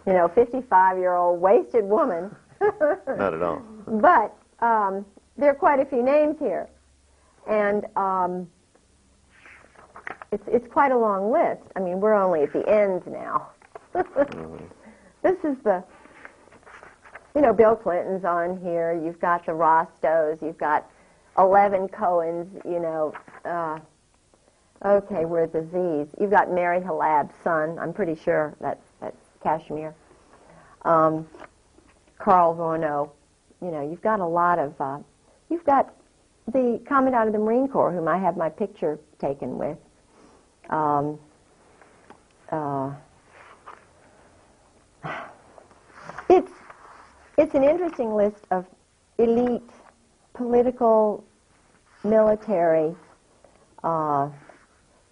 55-year-old wasted woman. Not at all. But there are quite a few names here, and it's quite a long list. I mean, we're only at the ends now. This is the, Bill Clinton's on here. You've got the Rostos. You've got 11 Cohens. Okay, we're the Z's. You've got Mary Halab's son. I'm pretty sure that's Kashmir. Carl Vorno. You've got a lot of. You've got the Commandant of the Marine Corps, whom I have my picture taken with. It's an interesting list of elite political, military,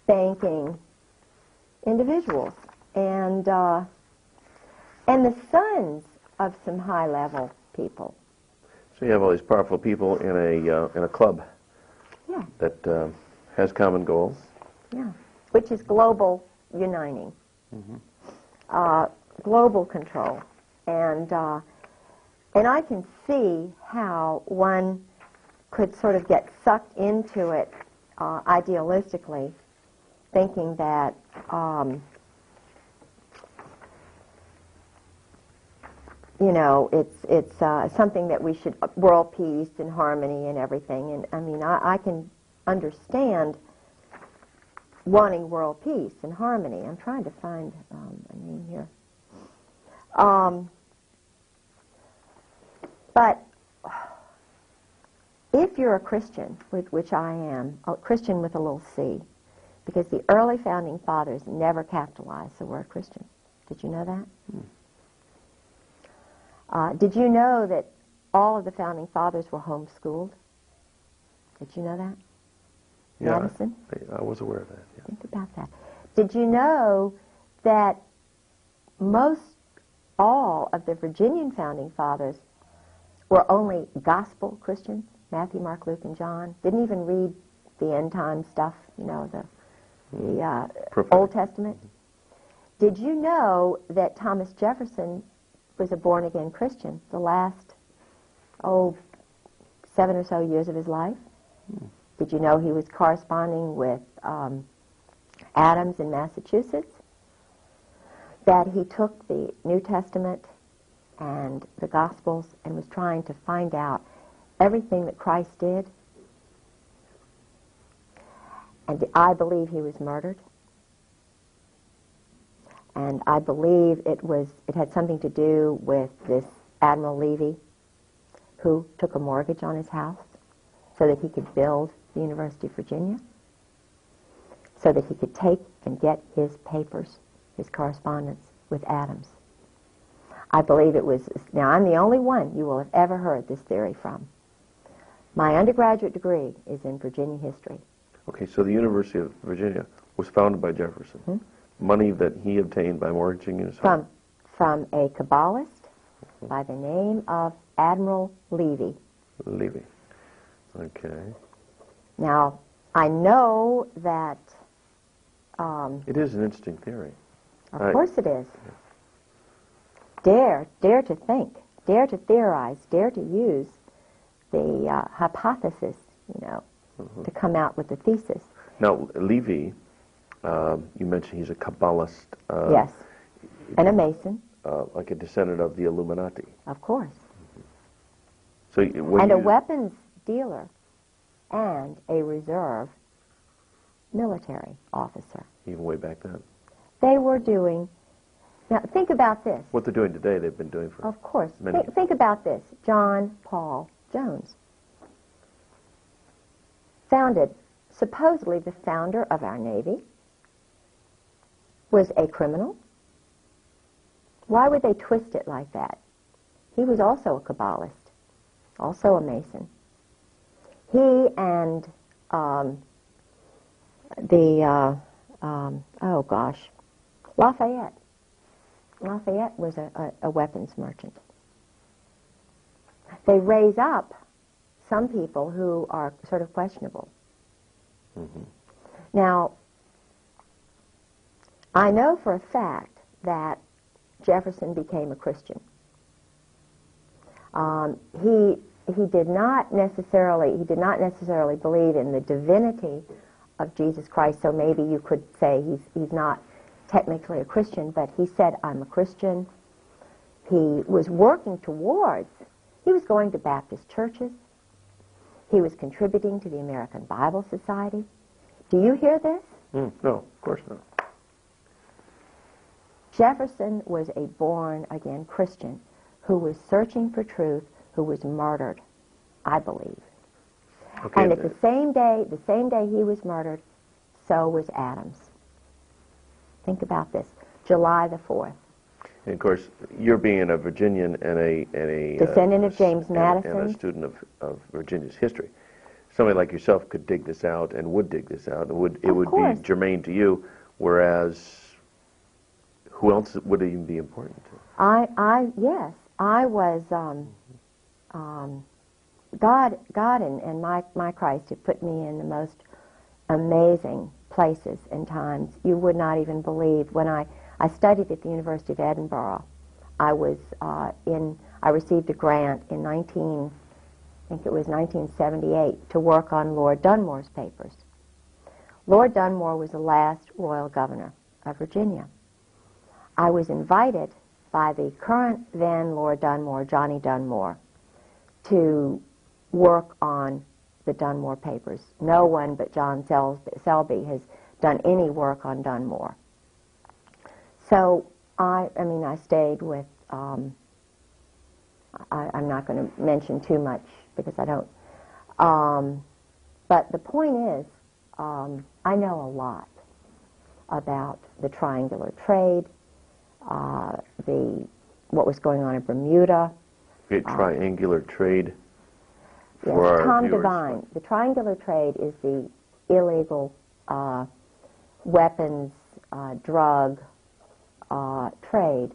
banking individuals, and the sons of some high-level people. So you have all these powerful people in a club. Yeah. That has common goals. Yeah. Which is global uniting, global control, and I can see how one could sort of get sucked into it idealistically, thinking that it's something that we should, world peace and harmony and everything. And I mean, I can understand wanting world peace and harmony. I'm trying to find a name here. But if you're a Christian, which I am, a Christian with a little c, because the early founding fathers never capitalized the word Christian. Did you know that? Did you know that all of the founding fathers were homeschooled? Did you know that? Yeah, Madison? I was aware of that. Yeah. Think about that. Did you know that all of the Virginian founding fathers were only gospel Christians? Matthew, Mark, Luke, and John. Didn't even read the end time stuff, the Old Testament. Did you know that Thomas Jefferson was a born-again Christian the last, 7 or so years of his life? Did you know he was corresponding with Adams in Massachusetts? That he took the New Testament and the Gospels and was trying to find out everything that Christ did? And I believe he was murdered. And I believe it had something to do with this Admiral Levy, who took a mortgage on his house so that he could build the University of Virginia, so that he could take and get his papers, his correspondence with Adams. I believe it was, now I'm the only one you will have ever heard this theory from. My undergraduate degree is in Virginia history. Okay, so the University of Virginia was founded by Jefferson. Money that he obtained by mortgaging his home. From a Kabbalist by the name of Admiral Levy. Levy. Okay. Now, I know that... it is an interesting theory. Of course it is. Dare to think, dare to theorize, dare to use the hypothesis, to come out with the thesis. Now, Levy, you mentioned he's a Kabbalist. Yes, and a Mason. like a descendant of the Illuminati. Of course. So And a weapons dealer and a reserve military officer. even way back then. They were doing, now think about this. What they're doing today, they've been doing for Of course. many. Think about this. John Paul Jones, supposedly the founder of our Navy, was a criminal. Why would they twist it like that? He was also a Kabbalist, also a Mason. He and Lafayette. Lafayette was a weapons merchant. They raise up some people who are sort of questionable. Mm-hmm. Now, I know for a fact that Jefferson became a Christian. He did not necessarily believe in the divinity of Jesus Christ, so maybe you could say he's not technically a Christian, but he said, I'm a Christian. He was working towards, he was going to Baptist churches. He was contributing to the American Bible Society. Do you hear this? No, of course not. Jefferson was a born-again Christian who was searching for truth, who was murdered, I believe. Okay. And at the same day he was murdered, so was Adams. Think about this. July the 4th. And of course, you're being a Virginian and a Descendant of James Madison. and a student of Virginia's history. Somebody like yourself could dig this out and would dig this out. It would course. be germane to you, whereas who else would it even be important to? Yes, I was. God and my Christ have put me in the most amazing places and times. You would not even believe. When I studied at the University of Edinburgh, I received a grant in 1978 to work on Lord Dunmore's papers. Lord Dunmore was the last royal governor of Virginia. I was invited by the current then Lord Dunmore, Johnny Dunmore, to work on the Dunmore papers. No one but John Selby has done any work on Dunmore. So I stayed with, I'm not going to mention too much because I don't, but the point is, I know a lot about the triangular trade, what was going on in Bermuda. Triangular trade. Yes, For our Tom viewers. Devine. The triangular trade is the illegal weapons, drug trade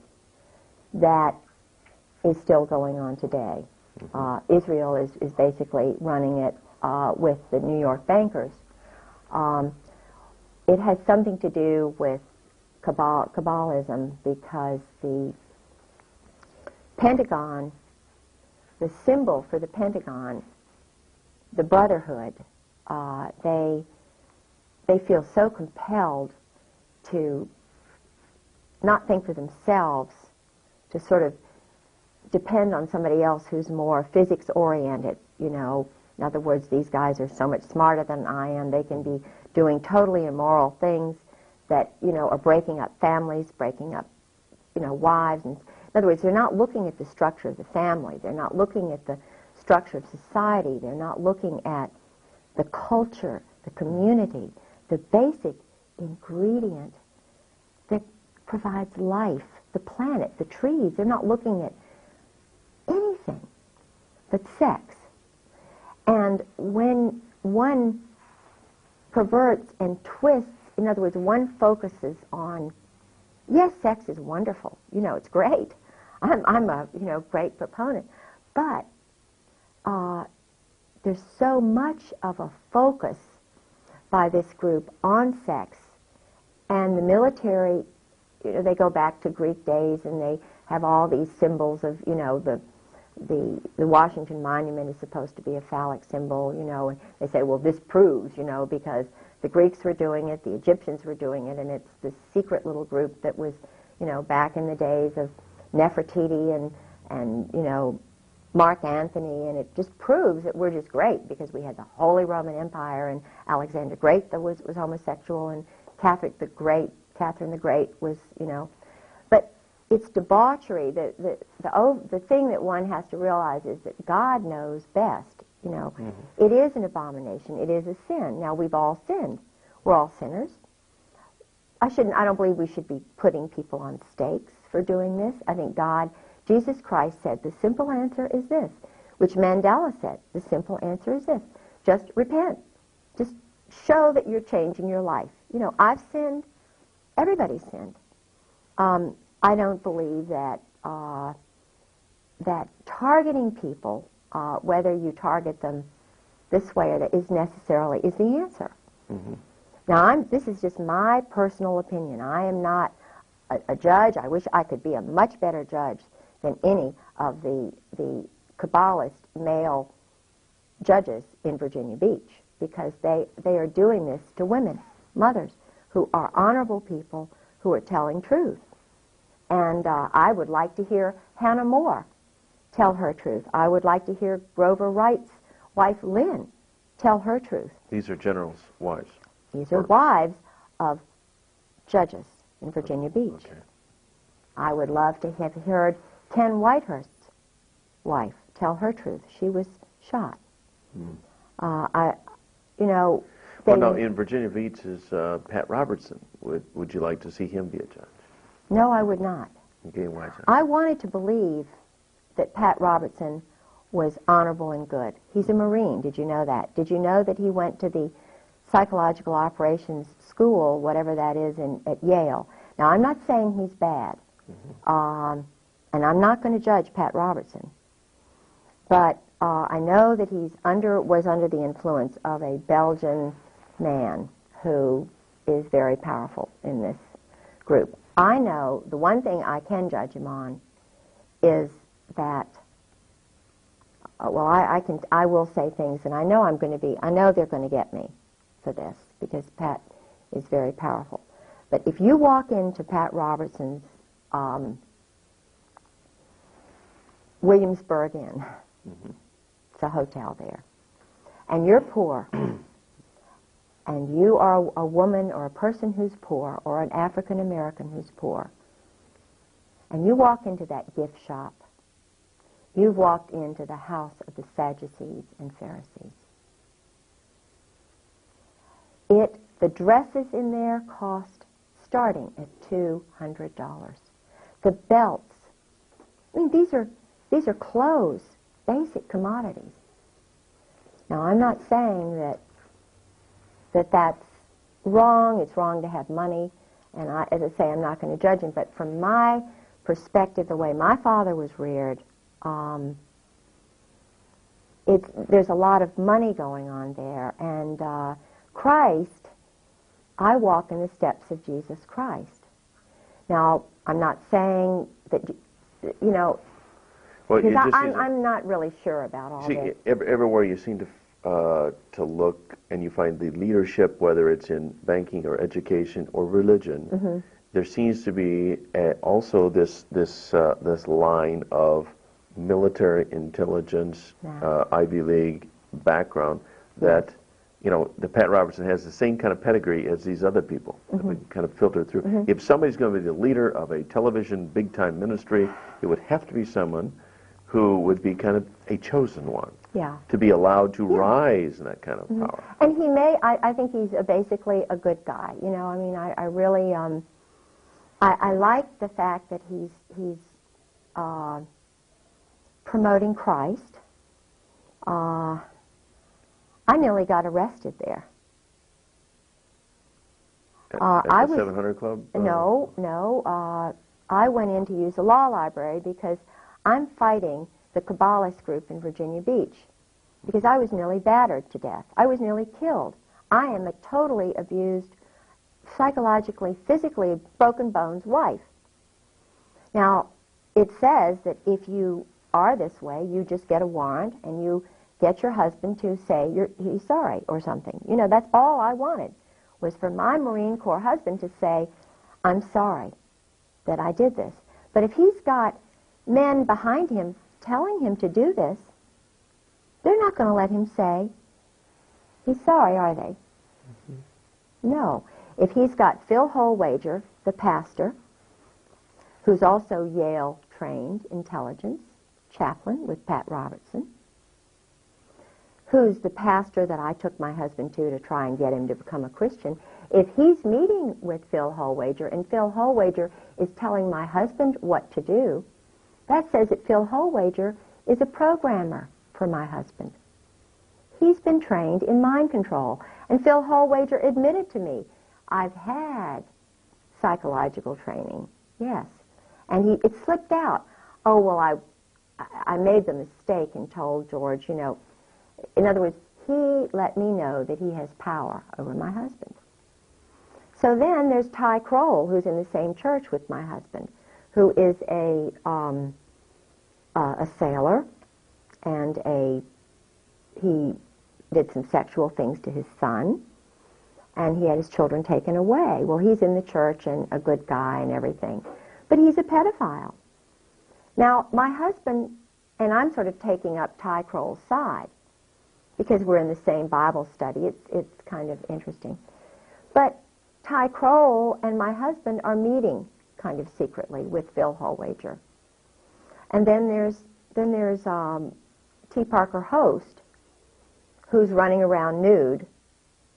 that is still going on today. Mm-hmm. Israel is basically running it with the New York bankers. It has something to do with Kabbalism because the Pentagon, the symbol for the Pentagon, the Brotherhood, they feel so compelled to not think for themselves, to sort of depend on somebody else who's more physics-oriented, you know. In other words, these guys are so much smarter than I am. They can be doing totally immoral things that, you know, are breaking up families, breaking up, you know, wives. And in other words, they're not looking at the structure of the family. They're not looking at the structure of society. They're not looking at the culture, the community, the basic ingredient that provides life, the planet, the trees. They're not looking at anything but sex. And when one perverts and twists, in other words, one focuses on, yes, sex is wonderful, you know, it's great. I'm a, you know, great proponent. But there's so much of a focus by this group on sex, and the military, you know, they go back to Greek days and they have all these symbols of, you know, the Washington Monument is supposed to be a phallic symbol, you know, and they say, well, this proves, you know, because the Greeks were doing it, the Egyptians were doing it, and it's this secret little group that was, you know, back in the days of Nefertiti and Mark Antony, and it just proves that we're just great because we had the Holy Roman Empire, and Alexander the Great that was homosexual, and Catherine the Great was, but it's debauchery. The thing that one has to realize is that God knows best. It is an abomination. It is a sin. Now, we've all sinned. We're all sinners. I don't believe we should be putting people on stakes for doing this. I think Jesus Christ said the simple answer is this, which Mandela said, the simple answer is this: just repent. Just show that you're changing your life. I've sinned. Everybody's sinned. I don't believe that that targeting people, whether you target them this way or that, is the answer. Mm-hmm. Now, this is just my personal opinion. I am not a judge. I wish I could be a much better judge than any of the Kabbalist male judges in Virginia Beach, because they are doing this to women, mothers, who are honorable people who are telling truth. And I would like to hear Hannah More tell her truth. I would like to hear Grover Wright's wife, Lynn, tell her truth. These are generals' wives? These are wives of judges in Virginia Beach. Okay. I would love to have heard Ken Whitehurst's wife tell her truth. She was shot. Well, now, in Virginia Beach is Pat Robertson. Would you like to see him be a judge? No, I would not. Okay, why is that? I wanted to believe that Pat Robertson was honorable and good. He's a Marine. Did you know that? Did you know that he went to the psychological operations school, whatever that is, at Yale? Now, I'm not saying he's bad, and I'm not going to judge Pat Robertson, but I know that he was under the influence of a Belgian man who is very powerful in this group. I know the one thing I can judge him on is that, I will say things, and I know they're going to get me for this, because Pat is very powerful. But if you walk into Pat Robertson's Williamsburg Inn, it's a hotel there, and you're poor, and you are a woman or a person who's poor, or an African American who's poor, and you walk into that gift shop, you've walked into the house of the Sadducees and Pharisees. The dresses in there cost starting at $200. The belts, these are clothes, basic commodities. Now, I'm not saying that's wrong. It's wrong to have money, and as I say, I'm not going to judge him. But from my perspective, the way my father was reared, there's a lot of money going on there, and Christ. I walk in the steps of Jesus Christ. Now, I'm not saying that, because I'm not really sure about all this. Everywhere you seem to look, and you find the leadership, whether it's in banking or education or religion, there seems to be also this line of military intelligence, Ivy League background that. The Pat Robertson has the same kind of pedigree as these other people that we kind of filter through. If somebody's going to be the leader of a television big-time ministry, it would have to be someone who would be kind of a chosen one. Yeah. To be allowed to rise in that kind of power. And I think he's basically a good guy. I really, I like the fact that he's promoting Christ. I nearly got arrested there. At the 700 Club? No. I went in to use the law library because I'm fighting the Kabbalist group in Virginia Beach, because I was nearly battered to death. I was nearly killed. I am a totally abused, psychologically, physically broken bones wife. Now, it says that if you are this way, you just get a warrant and you get your husband to say he's sorry or something. That's all I wanted, was for my Marine Corps husband to say, I'm sorry that I did this. But if he's got men behind him telling him to do this, they're not going to let him say he's sorry, are they? No. If he's got Phil Holwager, the pastor, who's also Yale-trained intelligence chaplain with Pat Robertson, who's the pastor that I took my husband to try and get him to become a Christian, if he's meeting with Phil Holwager and Phil Holwager is telling my husband what to do, that says that Phil Holwager is a programmer for my husband. He's been trained in mind control. And Phil Holwager admitted to me, I've had psychological training, yes. And it slipped out. Oh, well, I made the mistake and told George, you know, in other words, he let me know that he has power over my husband. So then there's Ty Kroll, who's in the same church with my husband, who is a sailor, and he did some sexual things to his son, and he had his children taken away. Well, he's in the church and a good guy and everything, but he's a pedophile. Now, my husband, and I'm sort of taking up Ty Kroll's side, because we're in the same Bible study. It's kind of interesting. But Ty Kroll and my husband are meeting kind of secretly with Phil Holwager. And then there's T. Parker Host, who's running around nude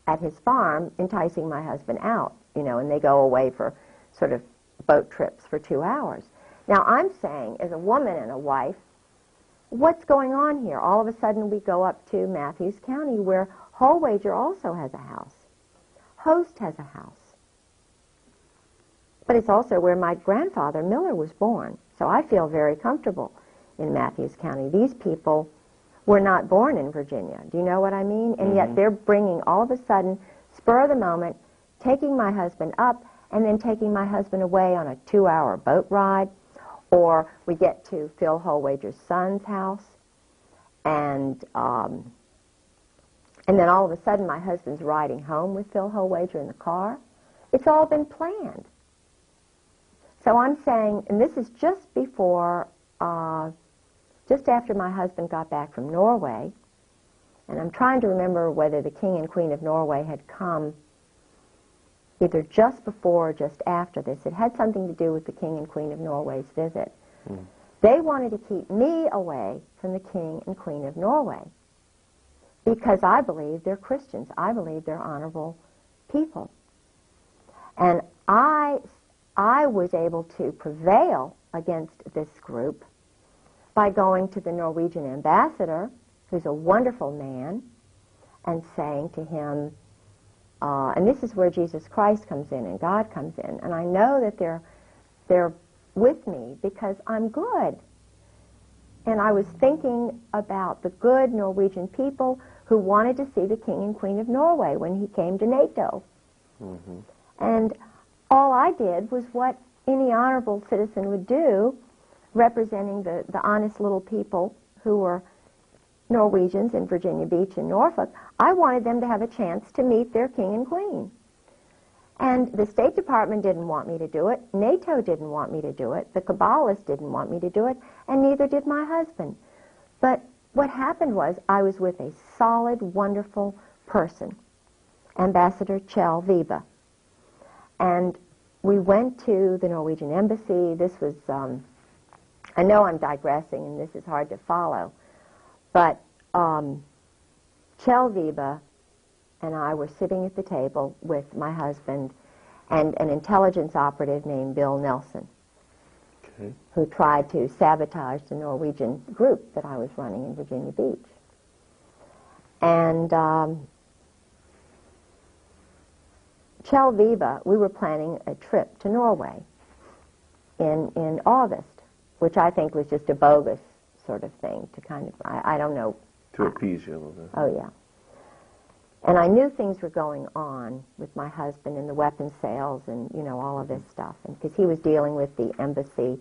at his farm, enticing my husband out, you know, and they go away for sort of boat trips for 2 hours. Now, I'm saying, as a woman and a wife, what's going on here? All of a sudden, we go up to Matthews County, where Holwager also has a house. Host has a house. But it's also where my grandfather, Miller, was born. So I feel very comfortable in Matthews County. These people were not born in Virginia. Do you know what I mean? And yet they're bringing, all of a sudden, spur of the moment, taking my husband up and then taking my husband away on a 2-hour boat ride. Or we get to Phil Holwager's son's house, and then all of a sudden my husband's riding home with Phil Holwager in the car. It's all been planned. So I'm saying, and this is just before, just after my husband got back from Norway, and I'm trying to remember whether the King and Queen of Norway had come either just before or just after this. It had something to do with the King and Queen of Norway's visit. They wanted to keep me away from the King and Queen of Norway because I believe they're Christians. I believe they're honorable people. And I was able to prevail against this group by going to the Norwegian ambassador, who's a wonderful man, and saying to him, and this is where Jesus Christ comes in and God comes in. And I know that they're with me because I'm good. And I was thinking about the good Norwegian people who wanted to see the King and Queen of Norway when he came to NATO. And all I did was what any honorable citizen would do, representing the honest little people who were Norwegians in Virginia Beach and Norfolk. I wanted them to have a chance to meet their king and queen. And the State Department didn't want me to do it. NATO didn't want me to do it. The Kabbalists didn't want me to do it. And neither did my husband. But what happened was I was with a solid, wonderful person, Ambassador Kjell Vibe. And we went to the Norwegian embassy. This was, I know I'm digressing and this is hard to follow, but Kjell Vibe and I were sitting at the table with my husband and an intelligence operative named Bill Nelson, who tried to sabotage the Norwegian group that I was running in Virginia Beach. And Kjell Vibe, we were planning a trip to Norway in August, which I think was just a bogus sort of thing to kind of, I don't know. To appease you a little bit. Oh, yeah. And I knew things were going on with my husband and the weapons sales and, you know, all of this stuff. And because he was dealing with the embassy,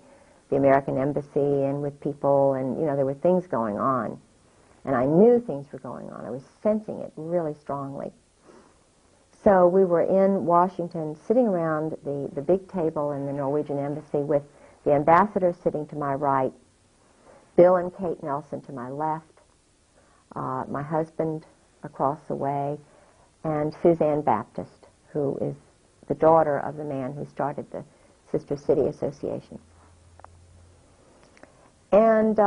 the American embassy, and with people, and, you know, there were things going on. And I knew things were going on. I was sensing it really strongly. So we were in Washington, sitting around the big table in the Norwegian embassy with the ambassador sitting to my right, Bill and Kate Nelson to my left, my husband across the way, and Suzanne Baptist, who is the daughter of the man who started the Sister City Association. And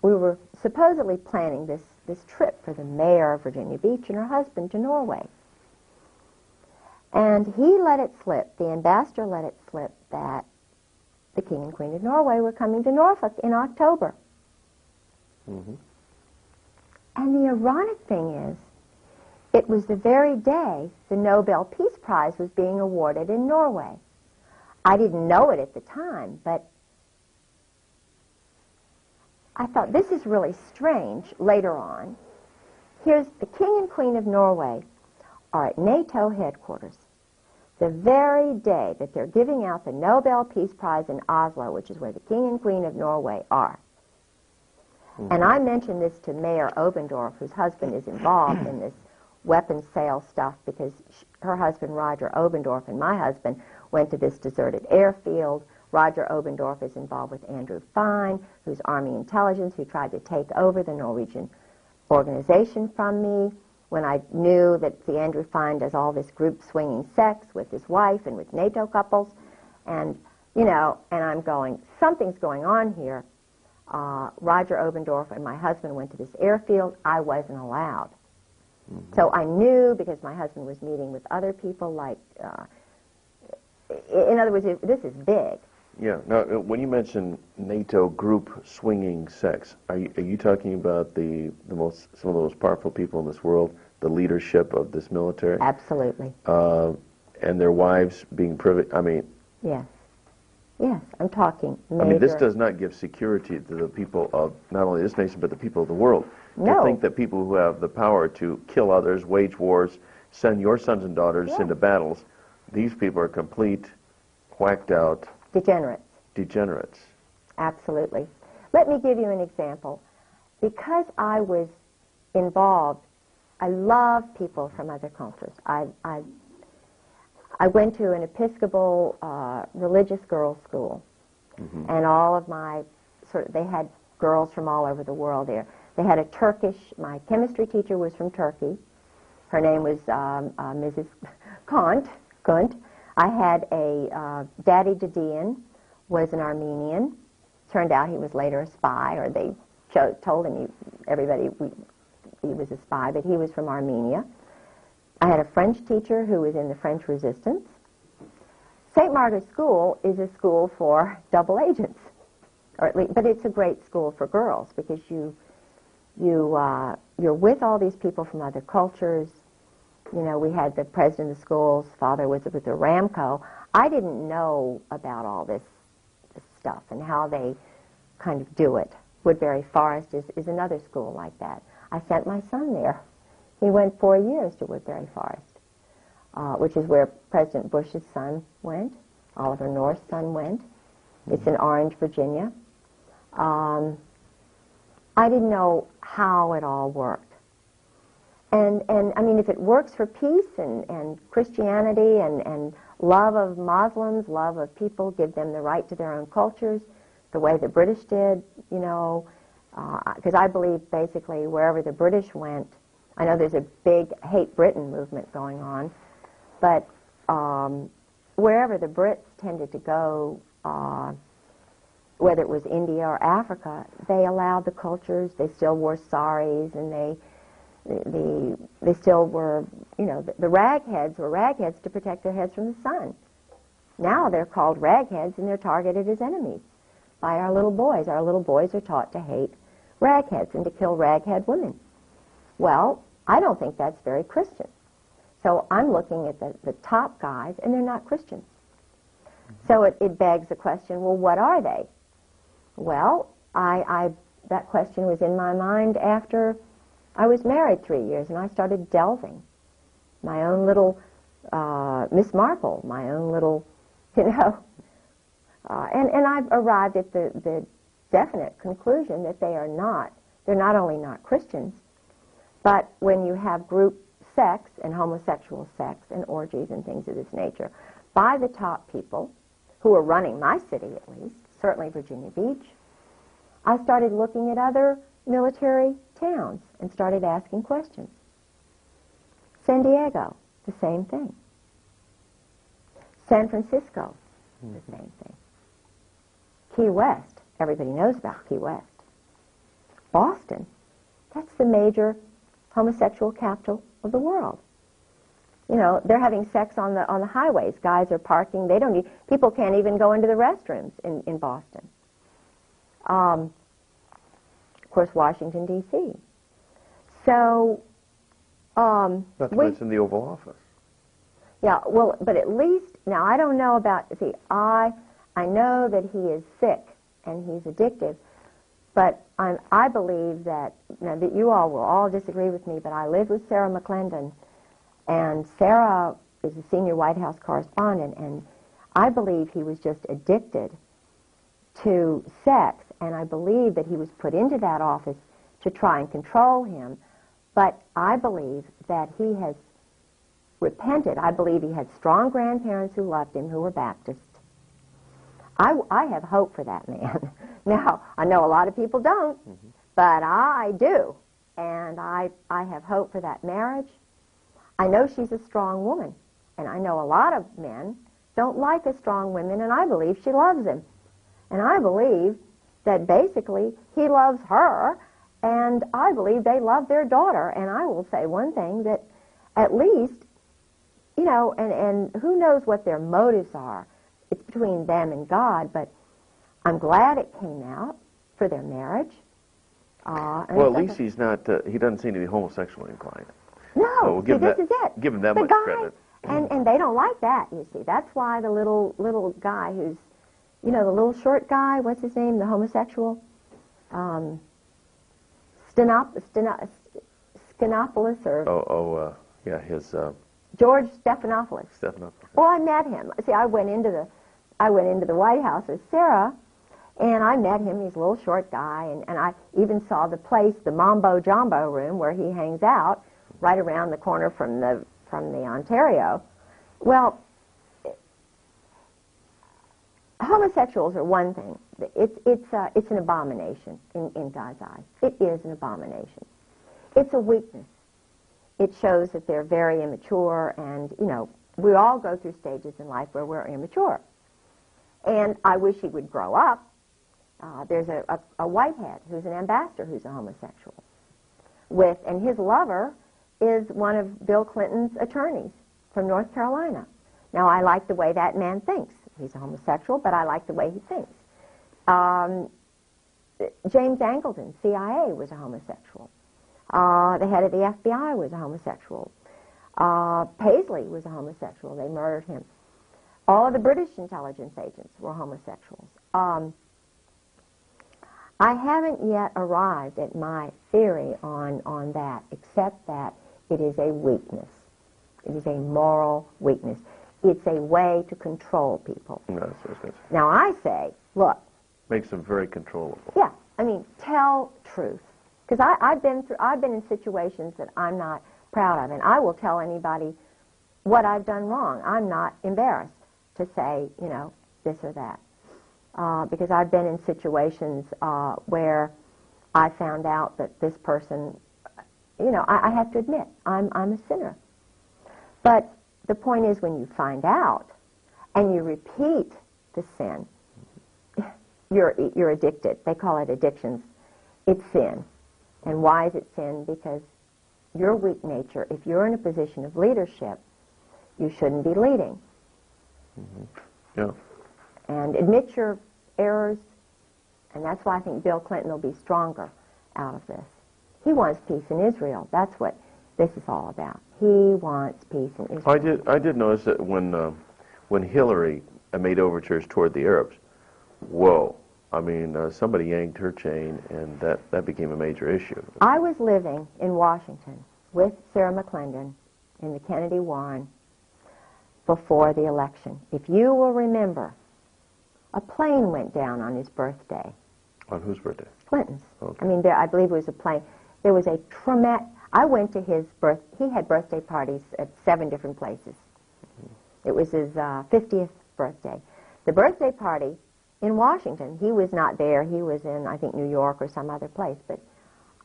we were supposedly planning this trip for the mayor of Virginia Beach and her husband to Norway. And he let it slip, the ambassador let it slip, that the King and Queen of Norway were coming to Norfolk in October. Mm-hmm. And the ironic thing is, it was the very day the Nobel Peace Prize was being awarded in Norway. I didn't know it at the time, but I thought, this is really strange later on. Here's the King and Queen of Norway are at NATO headquarters the very day that they're giving out the Nobel Peace Prize in Oslo, which is where the King and Queen of Norway are. Mm-hmm. And I mentioned this to Mayor Obendorf, whose husband is involved in this weapons sale stuff, because her husband, Roger Obendorf, and my husband went to this deserted airfield. Roger Obendorf is involved with Andrew Fine, who's Army intelligence, who tried to take over the Norwegian organization from me when I knew that the Andrew Fine does all this group swinging sex with his wife and with NATO couples. And, you know, and I'm going, something's going on here. Roger Obendorf and my husband went to this airfield. I wasn't allowed. Mm-hmm. So I knew, because my husband was meeting with other people, like, in other words, this is big. Yeah. Now, when you mention NATO group swinging sex, are you talking about some of the most powerful people in this world, the leadership of this military? Absolutely. And their wives being privy? I mean. Yes. Yes, I'm talking major. I mean, this does not give security to the people of not only this nation, but the people of the world. No. To think that people who have the power to kill others, wage wars, send your sons and daughters into battles, these people are complete, whacked out degenerates. Absolutely. Let me give you an example. Because I was involved, I love people from other cultures. I went to an Episcopal religious girls' school, mm-hmm. and all of my they had girls from all over the world there. They had my chemistry teacher was from Turkey. Her name was Mrs. Kunt. I had a Daddy Didion, was an Armenian. Turned out he was later a spy, or they told him he was a spy, but he was from Armenia. I had a French teacher who was in the French Resistance. St. Margaret's School is a school for double agents, or at least, but it's a great school for girls, because you're with all these people from other cultures. You know, we had the president of the school's father was with the Ramco. I didn't know about all this stuff and how they kind of do it. Woodbury Forest is another school like that. I sent my son there. He went 4 years to Woodbury Forest, which is where President Bush's son went, Oliver North's son went. It's in Orange, Virginia. I didn't know how it all worked. And I mean, if it works for peace and Christianity and love of Muslims, love of people, give them the right to their own cultures, the way the British did, you know, because I believe basically wherever the British went, I know there's a big hate Britain movement going on, but wherever the Brits tended to go, whether it was India or Africa, they allowed the cultures. They still wore saris, and they still were, you know, the ragheads were ragheads to protect their heads from the sun. Now they're called ragheads, and they're targeted as enemies by our little boys. Our little boys are taught to hate ragheads and to kill raghead women. Well, I don't think that's very Christian. So I'm looking at the top guys, and they're not Christians. So it begs the question, well, what are they? Well, that question was in my mind after I was married 3 years, and I started delving. My own little Miss Marple, my own little, you know. And I've arrived at the definite conclusion that they're not only not Christians, but when you have group sex and homosexual sex and orgies and things of this nature by the top people who are running my city, at least, certainly Virginia Beach. I started looking at other military towns and started asking questions. San Diego, the same thing. San Francisco, the same thing. Key West, everybody knows about Key West. Boston, that's the major homosexual capital of the world. You know, they're having sex on the highways. Guys are parking. People can't even go into the restrooms in Boston. Of course, Washington, D.C. So, not to mention the Oval Office. Yeah, well, but at least, now I don't know about, see, I know that he is sick and he's addictive, but I believe that, now that you all will all disagree with me, but I lived with Sarah McClendon, and Sarah is a senior White House correspondent, and I believe he was just addicted to sex, and I believe that he was put into that office to try and control him, but I believe that he has repented. I believe he had strong grandparents who loved him, who were Baptist. I have hope for that man. Now, I know a lot of people don't, but I do, and I have hope for that marriage. I know she's a strong woman, and I know a lot of men don't like a strong woman, and I believe she loves him. And I believe that basically he loves her, and I believe they love their daughter. And I will say one thing, that at least, you know, and who knows what their motives are. It's between them and God, but I'm glad it came out for their marriage. Well, at least he's not, he doesn't seem to be homosexually inclined. No, So we'll see, this is it. Give him that The much guy, credit. And they don't like that, you see. That's why the little guy who's, you know, the little short guy, what's his name, the homosexual? Skenopoulos or... Yeah, his... George Stephanopoulos. Stephanopoulos. Well, I met him. See, I went into the White House with Sarah, and I met him. He's a little short guy, and I even saw the place, the Mambo Jumbo room, where he hangs out, right around the corner from the Ontario. Well, homosexuals are one thing. It's an abomination in God's eyes. It is an abomination. It's a weakness. It shows that they're very immature, and, you know, we all go through stages in life where we're immature. And I wish he would grow up. There's a whitehead who's an ambassador who's a homosexual. And his lover is one of Bill Clinton's attorneys from North Carolina. Now, I like the way that man thinks. He's a homosexual, but I like the way he thinks. James Angleton, CIA, was a homosexual. The head of the FBI was a homosexual. Paisley was a homosexual. They murdered him. All of the British intelligence agents were homosexuals. I haven't yet arrived at my theory on that, except that it is a weakness. It is a moral weakness. It's a way to control people. No, that's what I was going to say. Now, I say, look. Makes them very controllable. Yeah, I mean, tell truth. Because I've been in situations that I'm not proud of, and I will tell anybody what I've done wrong. I'm not embarrassed to say, you know, this or that. Because I've been in situations where I found out that this person, you know, I have to admit, I'm a sinner. But the point is, when you find out and you repeat the sin, you're addicted. They call it addictions. It's sin. And why is it sin? Because your weak nature, if you're in a position of leadership, you shouldn't be leading. Yeah. And admit your errors, and that's why I think Bill Clinton will be stronger out of this. He wants peace in Israel. That's what this is all about. He wants peace in Israel. I did notice that when Hillary made overtures toward the Arabs, whoa. I mean, somebody yanked her chain, and that became a major issue. I was living in Washington with Sarah McClendon in the Kennedy Warren before the election. If you will remember, a plane went down on his birthday. On whose birthday? Clinton's. Okay. I mean, I believe it was a plane. There was a traumatic... I went to his he had birthday parties at 7 different places. It was his 50th birthday. The birthday party in Washington. He was not there. He was in, I think, New York or some other place. But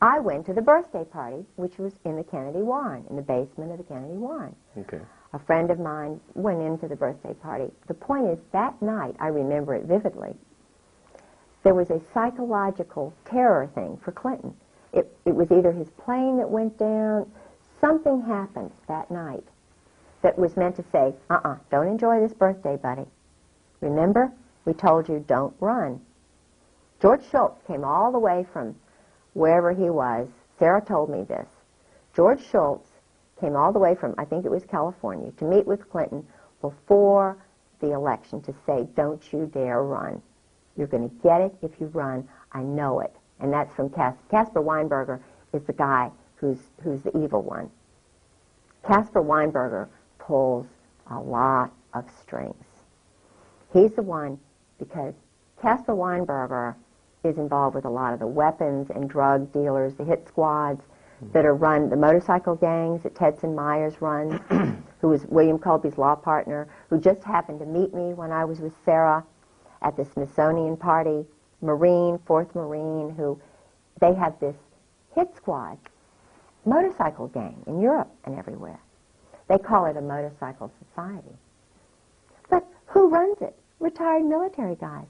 I went to the birthday party, which was in the Kennedy Warren, in the basement of the Kennedy Warren. Okay. A friend of mine went into the birthday party. The point is, that night, I remember it vividly, there was a psychological terror thing for Clinton. It was either his plane that went down, something happened that night that was meant to say, don't enjoy this birthday, buddy. Remember, we told you don't run. George Shultz came all the way from wherever he was. Sarah told me this. George Shultz came all the way from, I think it was California, to meet with Clinton before the election to say, don't you dare run. You're going to get it if you run. I know it. And that's from Caspar Weinberger is the guy who's the evil one. Caspar Weinberger pulls a lot of strings. He's the one because Caspar Weinberger is involved with a lot of the weapons and drug dealers, the hit squads that are run, the motorcycle gangs that Tedson Myers runs, who was William Colby's law partner, who just happened to meet me when I was with Sarah at the Smithsonian party, Marine, 4th Marine, who they have this hit squad, motorcycle gang in Europe and everywhere. They call it a motorcycle society. But who runs it? Retired military guys.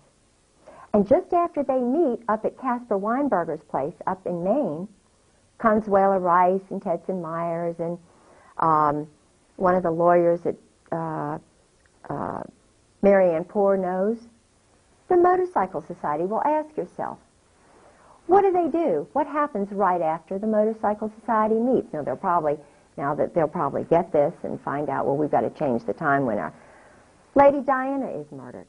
And just after they meet up at Caspar Weinberger's place up in Maine, Consuela Rice and Tedson Myers and one of the lawyers that Marianne Poore knows, the Motorcycle Society. Well, ask yourself, what do? What happens right after the Motorcycle Society meets? Now, they'll probably get this and find out, well, we've got to change the time when our Lady Diana is murdered.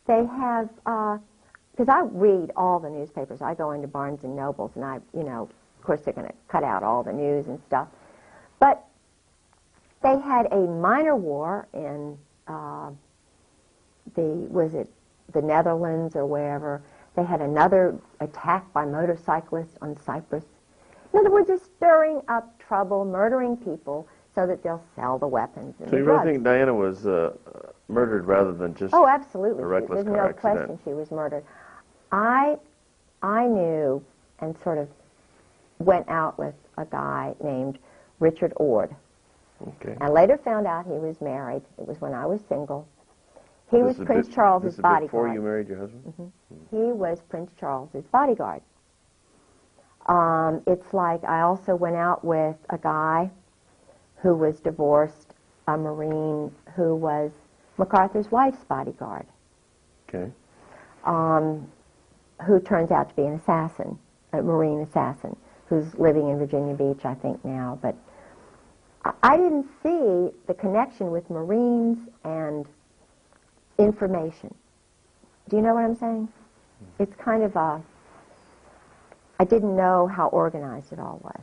They have, because I read all the newspapers. I go into Barnes and Nobles, and of course they're going to cut out all the news and stuff. But they had a minor war in the Netherlands or wherever. They had another attack by motorcyclists on Cyprus. In other words, they're stirring up trouble, murdering people so that they'll sell the weapons and So the you drugs. really think Diana was murdered rather than just Oh, absolutely. a reckless There's car no accident? question she was murdered. I knew and sort of went out with a guy named Richard Ord. Okay. I later found out he was married. It was when I was single. He was This is Prince Charles's this is bodyguard. before you married your husband? He was Prince Charles's bodyguard. It's like I also went out with a guy who was divorced, a Marine who was MacArthur's wife's bodyguard, Okay. who turns out to be an assassin, a Marine assassin, who's living in Virginia Beach, I think, now. But I didn't see the connection with Marines and information. Do you know what I'm saying? It's kind of I didn't know how organized it all was.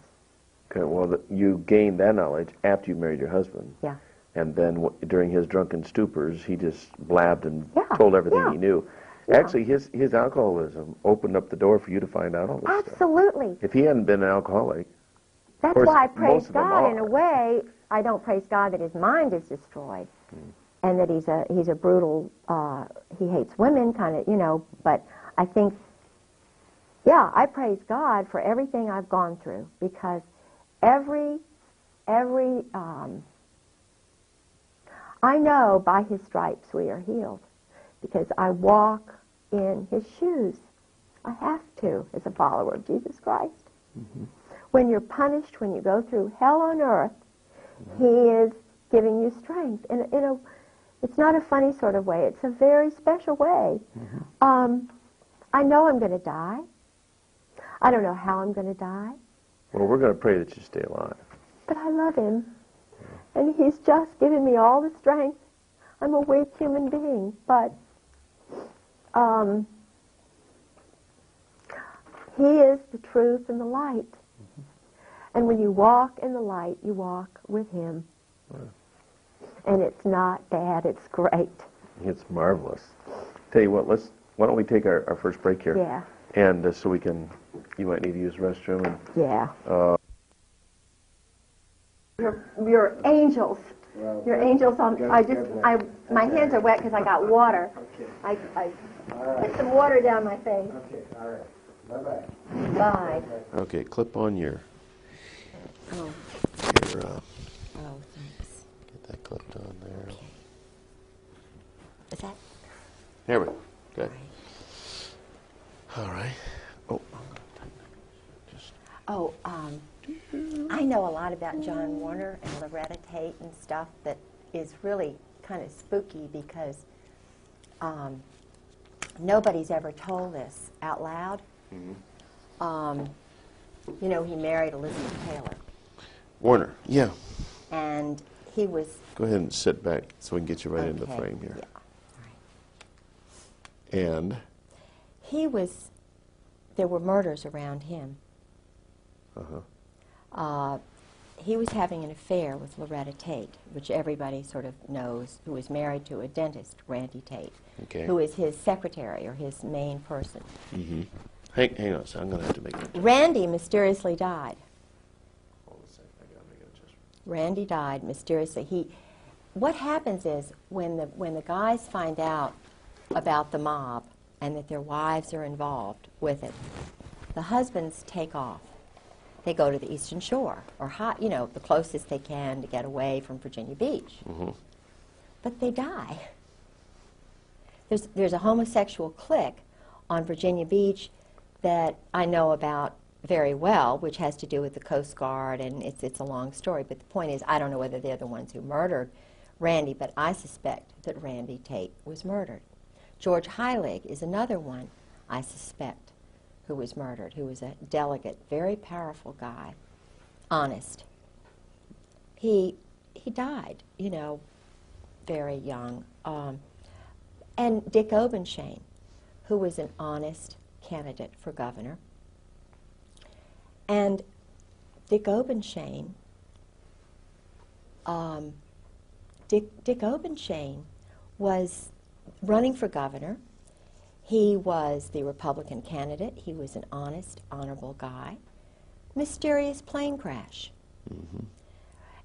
Okay, well, you gained that knowledge after you married your husband. Yeah. And then during his drunken stupors, he just blabbed and Yeah, told everything yeah. he knew. Yeah. Actually, his alcoholism opened up the door for you to find out all this stuff. Absolutely. If he hadn't been an alcoholic, That's course, why I praise most of them God in a are. way. I don't praise God that his mind is destroyed and that he's a brutal, he hates women kind of, but I think, yeah, I praise God for everything I've gone through because every I know by his stripes we are healed because I walk in his shoes. I have to as a follower of Jesus Christ. Mm-hmm. When you're punished, when you go through hell on earth, he is giving you strength. It's not a funny sort of way. It's a very special way. Mm-hmm. I know I'm going to die. I don't know how I'm going to die, well, we're going to pray that you stay alive. but I love him. And he's just given me all the strength. I'm a weak human being, but he is the truth and the light. And when you walk in the light, you walk with him. And it's not bad, it's great. It's marvelous. Tell you what, why don't we take our first break here? Yeah. And so you might need to use the restroom. And, Yeah. Your angels Well, Your angel's on. Go- I go just, for I, that. my Okay. hands are wet because I got water. Okay. I All right. put some water down my face. Okay. All right. Bye-bye. Bye. Okay, clip on your Oh, your thanks. get that clipped on there. Is that? Here we go. Good. All right. Oh, I'm gonna tighten it. Just Oh, I know a lot about John Warner and Loretta Tate and stuff that is really kind of spooky because nobody's ever told this out loud. You know, he married Elizabeth Taylor, Warner. Yeah. and he was Go ahead and sit back so we can get you right into the okay, frame here. Yeah, right. And He was. There were murders around him. He was having an affair with Loretta Tate, which everybody sort of knows, who was married to a dentist, Randy Tate, Okay. who is his secretary or his main person. hang on a second. I'm gonna have to make it. Randy mysteriously died. Hold a second. I gotta make it adjustment. Randy died mysteriously. What happens is when the guys find out about the mob and that their wives are involved with it, the husbands take off. They go to the Eastern Shore or the closest they can to get away from Virginia Beach. But they die. There's a homosexual clique on Virginia Beach that I know about very well, which has to do with the Coast Guard, and it's a long story. But the point is, I don't know whether they're the ones who murdered Randy, but I suspect that Randy Tate was murdered. George Heilig is another one I suspect who was murdered, who was a delegate, very powerful guy, honest. He died, very young. And Dick Obenshain, who was an honest candidate for governor. And Dick Obenshain, Dick Obenshain was running for governor. He was the Republican candidate. He was an honest, honorable guy. Mysterious plane crash.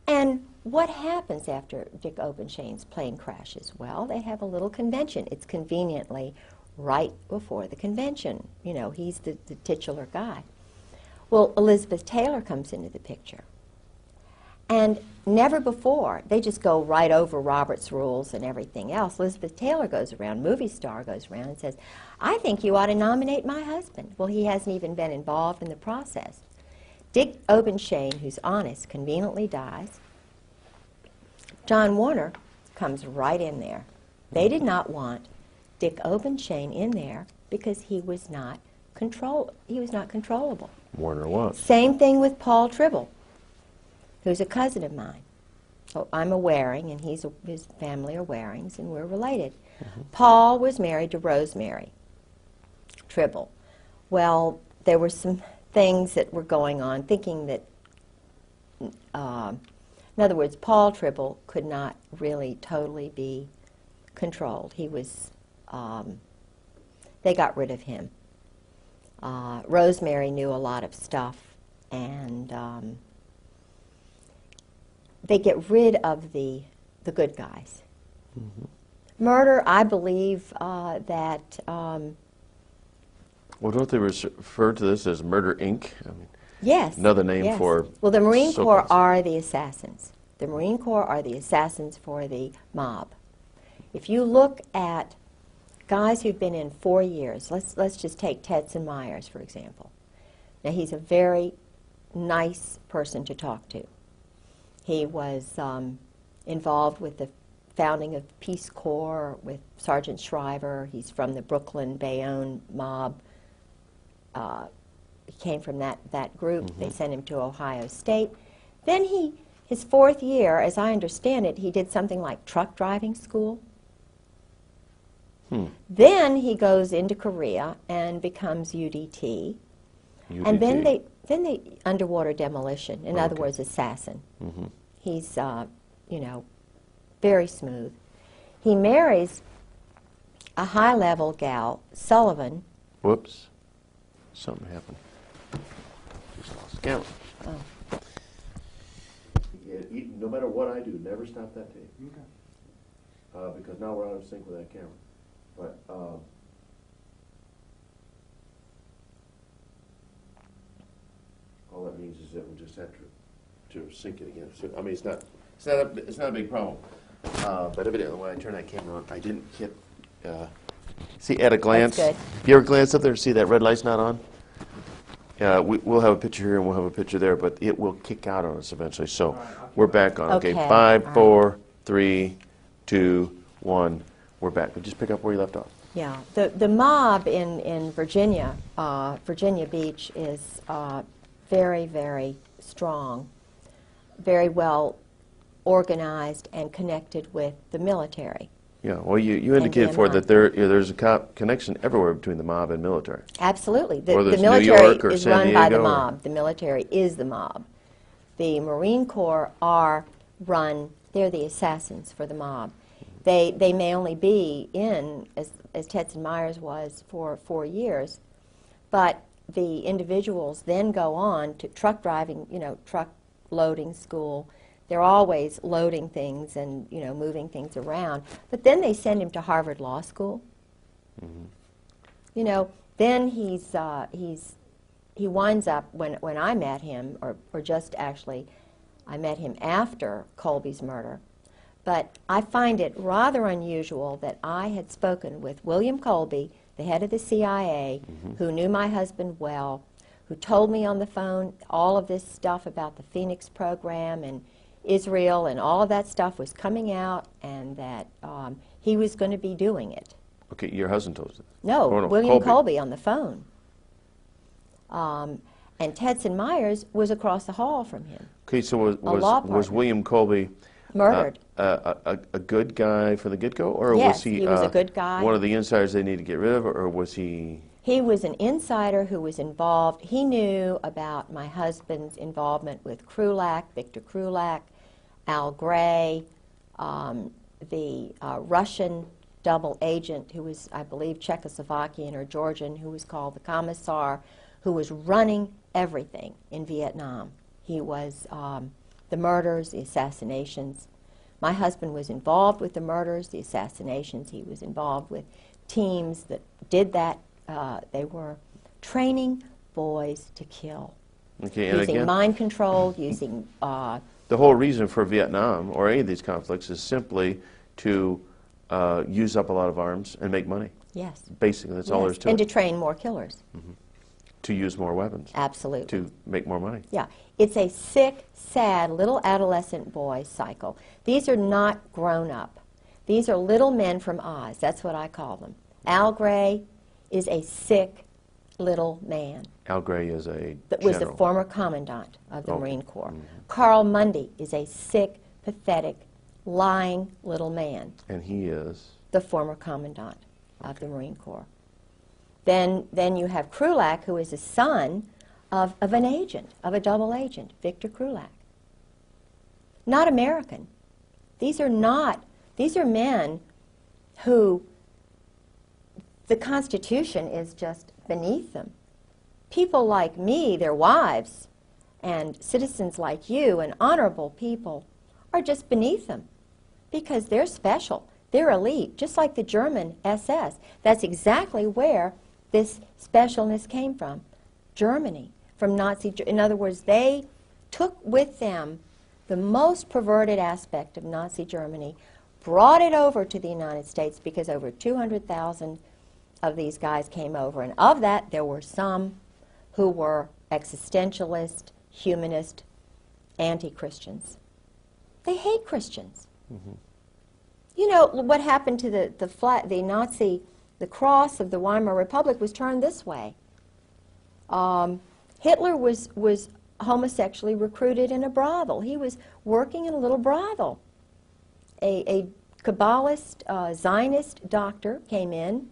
And what happens after Dick Obenshain's plane crashes? Well, they have a little convention. It's conveniently right before the convention. He's the titular guy. Well, Elizabeth Taylor comes into the picture. And never before, they just go right over Robert's rules and everything else. Elizabeth Taylor goes around, movie star goes around and says, I think you ought to nominate my husband. Well, he hasn't even been involved in the process. Dick Obenshain, who's honest, conveniently dies. John Warner comes right in there. They did not want Dick Obenshain in there because he was not controllable. Warner was. Same thing with Paul Tribble, who's a cousin of mine. So I'm a Waring, and his family are Warings, and we're related. Paul was married to Rosemary Tribble. Well, there were some things that were going on, thinking that, in other words, Paul Tribble could not really totally be controlled. He was, they got rid of him. Rosemary knew a lot of stuff, and they get rid of the good guys. Murder, I believe that... Well, don't they refer to this as Murder, Inc.? I mean, yes. another name yes. for... Well, the Marine Corps so-called- are the assassins. The Marine Corps are the assassins for the mob. If you look at guys who've been in 4 years, let's just take Tedson Myers, for example. Now, he's a very nice person to talk to. He was involved with the founding of the Peace Corps with Sergeant Shriver. He's from the Brooklyn Bayonne mob. He came from that group. They sent him to Ohio State. Then his 4th year, as I understand it, he did something like truck driving school. Then he goes into Korea and becomes UDT. And then they underwater demolition. In other words, assassin. He's very smooth. He marries a high-level gal, Sullivan. Whoops. Something happened. Just lost count. Oh. You get eaten no matter what I do, never stop that tape. Okay. Because now we're out of sync with that camera. But all that means is that we just have to sync it again. So, I mean, it's not a big problem. But evidently, when I turned that camera on, I didn't hit. See, at a glance, That's good. you ever glance up there to see that red light's not on? We'll have a picture here and we'll have a picture there, but it will kick out on us eventually. So All right, we're back on. Okay, Okay. 5, All 4, 3, 2, 1. We're back. But just pick up where you left off. Yeah, the mob in Virginia, Virginia Beach, is very, very strong, very well organized and connected with the military. Yeah, well, you indicated before that there's a connection everywhere between the mob and military. Absolutely. The Whether it's New military York or is San run by the Diego or- mob. The military is the mob. The Marine Corps are run, they're the assassins for the mob. They may only be in, as Tetson Myers was, for 4 years, but the individuals then go on to truck driving, truck loading school. They're always loading things and, moving things around. But then they send him to Harvard Law School. Then he winds up, when I met him, or just actually, I met him after Colby's murder. But I find it rather unusual that I had spoken with William Colby, the head of the CIA, who knew my husband well, who told me on the phone all of this stuff about the Phoenix program and Israel, and all of that stuff was coming out, and that he was going to be doing it. Okay, your husband told you. No, Oh, no, William Colby on the phone. And Tetson Myers was across the hall from him. Okay, so law was partner. William Colby Murdered. a good guy from the get-go, or Yes, was he, he was a good guy. one of the insiders they need to get rid of, or was he? He was an insider who was involved. He knew about my husband's involvement with Krulak, Victor Krulak, Al Gray, the Russian double agent who was, I believe, Czechoslovakian or Georgian, who was called the Commissar, who was running everything in Vietnam. He was the murders, the assassinations. My husband was involved with the murders, the assassinations. He was involved with teams that did that. They were training boys to kill. Okay, and using again, mind control, using... the whole reason for Vietnam or any of these conflicts is simply to use up a lot of arms and make money. yes. Basically, that's all there is to And it. to train more killers. To use more weapons. Absolutely. To make more money. Yeah. It's a sick, sad little adolescent boy cycle. These are not grown up. These are little men from Oz. That's what I call them. Al Gray is a sick little man. Al Gray is a That was the general. former commandant of the Okay. Marine Corps. Carl Mundy is a sick, pathetic, lying little man. And he is? The former commandant of the Marine Corps. Then you have Krulak, who is a son of an agent, of a double agent, Victor Krulak. Not American. These are men who the Constitution is just beneath them. People like me, their wives, and citizens like you and honorable people are just beneath them because they're special. They're elite, just like the German SS. That's exactly where this specialness came from. Germany, from Nazi. In other words, they took with them the most perverted aspect of Nazi Germany, brought it over to the United States because over 200,000 of these guys came over. And of that, there were some who were existentialist, humanist, anti-Christians. They hate Christians. You know, what happened to the Nazi, the cross of the Weimar Republic was turned this way. Hitler was homosexually recruited in a brothel. He was working in a little brothel. A Kabbalist, Zionist doctor came in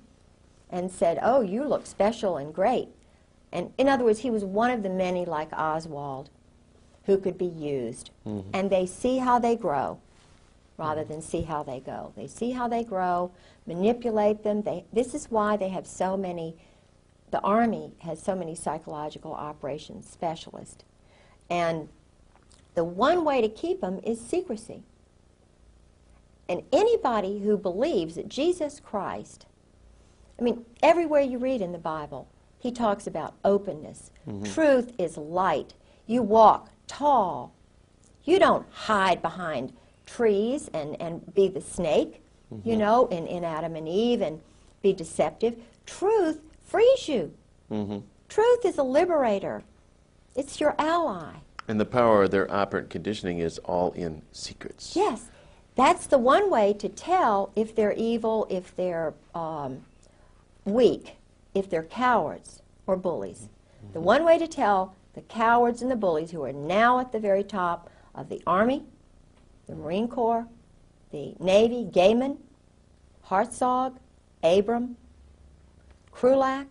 and said, "Oh, you look special and great." And in other words, he was one of the many like Oswald who could be used. And they see how they grow rather than see how they go. They see how they grow, manipulate them. This is why they have so many, the Army has so many psychological operations specialists. And the one way to keep them is secrecy. And anybody who believes that Jesus Christ, I mean, everywhere you read in the Bible, he talks about openness. Truth is light. You walk tall. You don't hide behind trees and be the snake, you know, in Adam and Eve and be deceptive. Truth frees you. Truth is a liberator. It's your ally. And the power of their operant conditioning is all in secrets. Yes. That's the one way to tell if they're evil, if they're weak, if they're cowards or bullies. The one way to tell the cowards and the bullies who are now at the very top of the Army, the Marine Corps, the Navy, Gaiman, Hartzog, Abram, Krulak,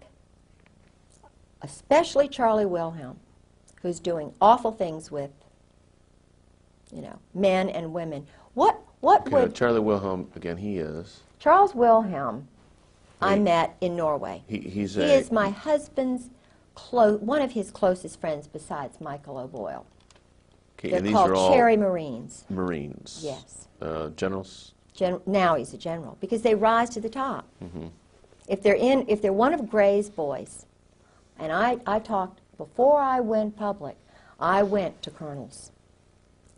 especially Charlie Wilhelm, who's doing awful things with, you know, men and women. What would Charlie Wilhelm, again, he is? Charles Wilhelm, I met in Norway. He is my husband's one of his closest friends besides Michael O'Boyle. Okay, They're and these called are all Cherry Marines. Marines. Yes. Generals? Now he's a general because they rise to the top. If they're one of Gray's boys, and I talked before I went public, I went to colonels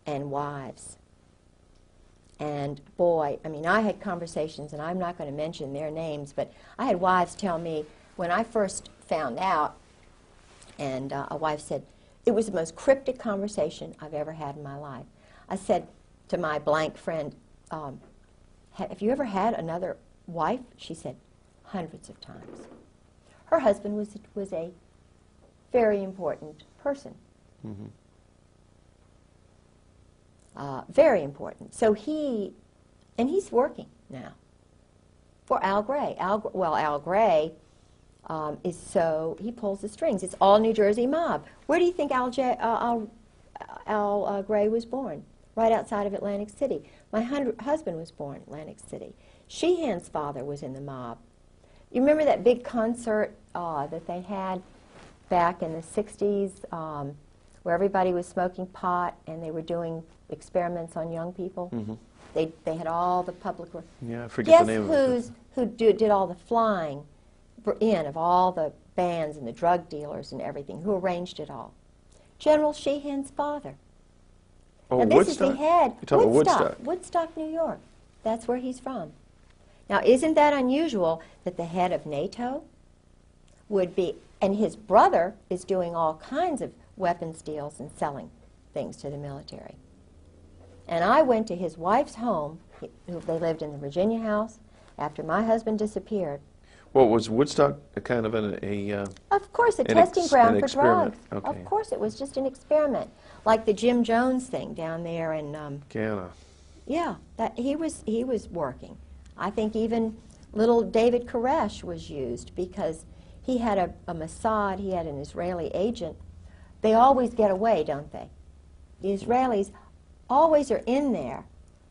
and wives. And boy, I mean, I had conversations, and I'm not going to mention their names, but I had wives tell me when I first found out, and a wife said, it was the most cryptic conversation I've ever had in my life. I said to my blank friend, have you ever had another wife? She said, hundreds of times. Her husband was a very important person. Very important. So he's working now for Al Gray. Al Gray he pulls the strings. It's all New Jersey mob. Where do you think Al Gray was born? Right outside of Atlantic City. My husband was born in Atlantic City. Sheehan's father was in the mob. You remember that big concert that they had back in the 60s where everybody was smoking pot and they were doing experiments on young people? They had all the public... Yeah, I forget the name of it. Guess who did all the flying in of all the bands and the drug dealers and everything? Who arranged it all? General Sheehan's father. Oh, now, this Woodstock? is the head. You're talking about Woodstock. Woodstock, New York. That's where he's from. Now, isn't that unusual that the head of NATO would be... And his brother is doing all kinds of weapons deals and selling things to the military. And I went to his wife's home. They lived in the Virginia house after my husband disappeared. Well, was Woodstock a kind of Of course, a testing ground for drugs. Okay. Of course, it was just an experiment, like the Jim Jones thing down there in Guyana? Yeah, that he was working. I think even little David Koresh was used because he had a Mossad. He had an Israeli agent. They always get away, don't they? The Israelis always are in there,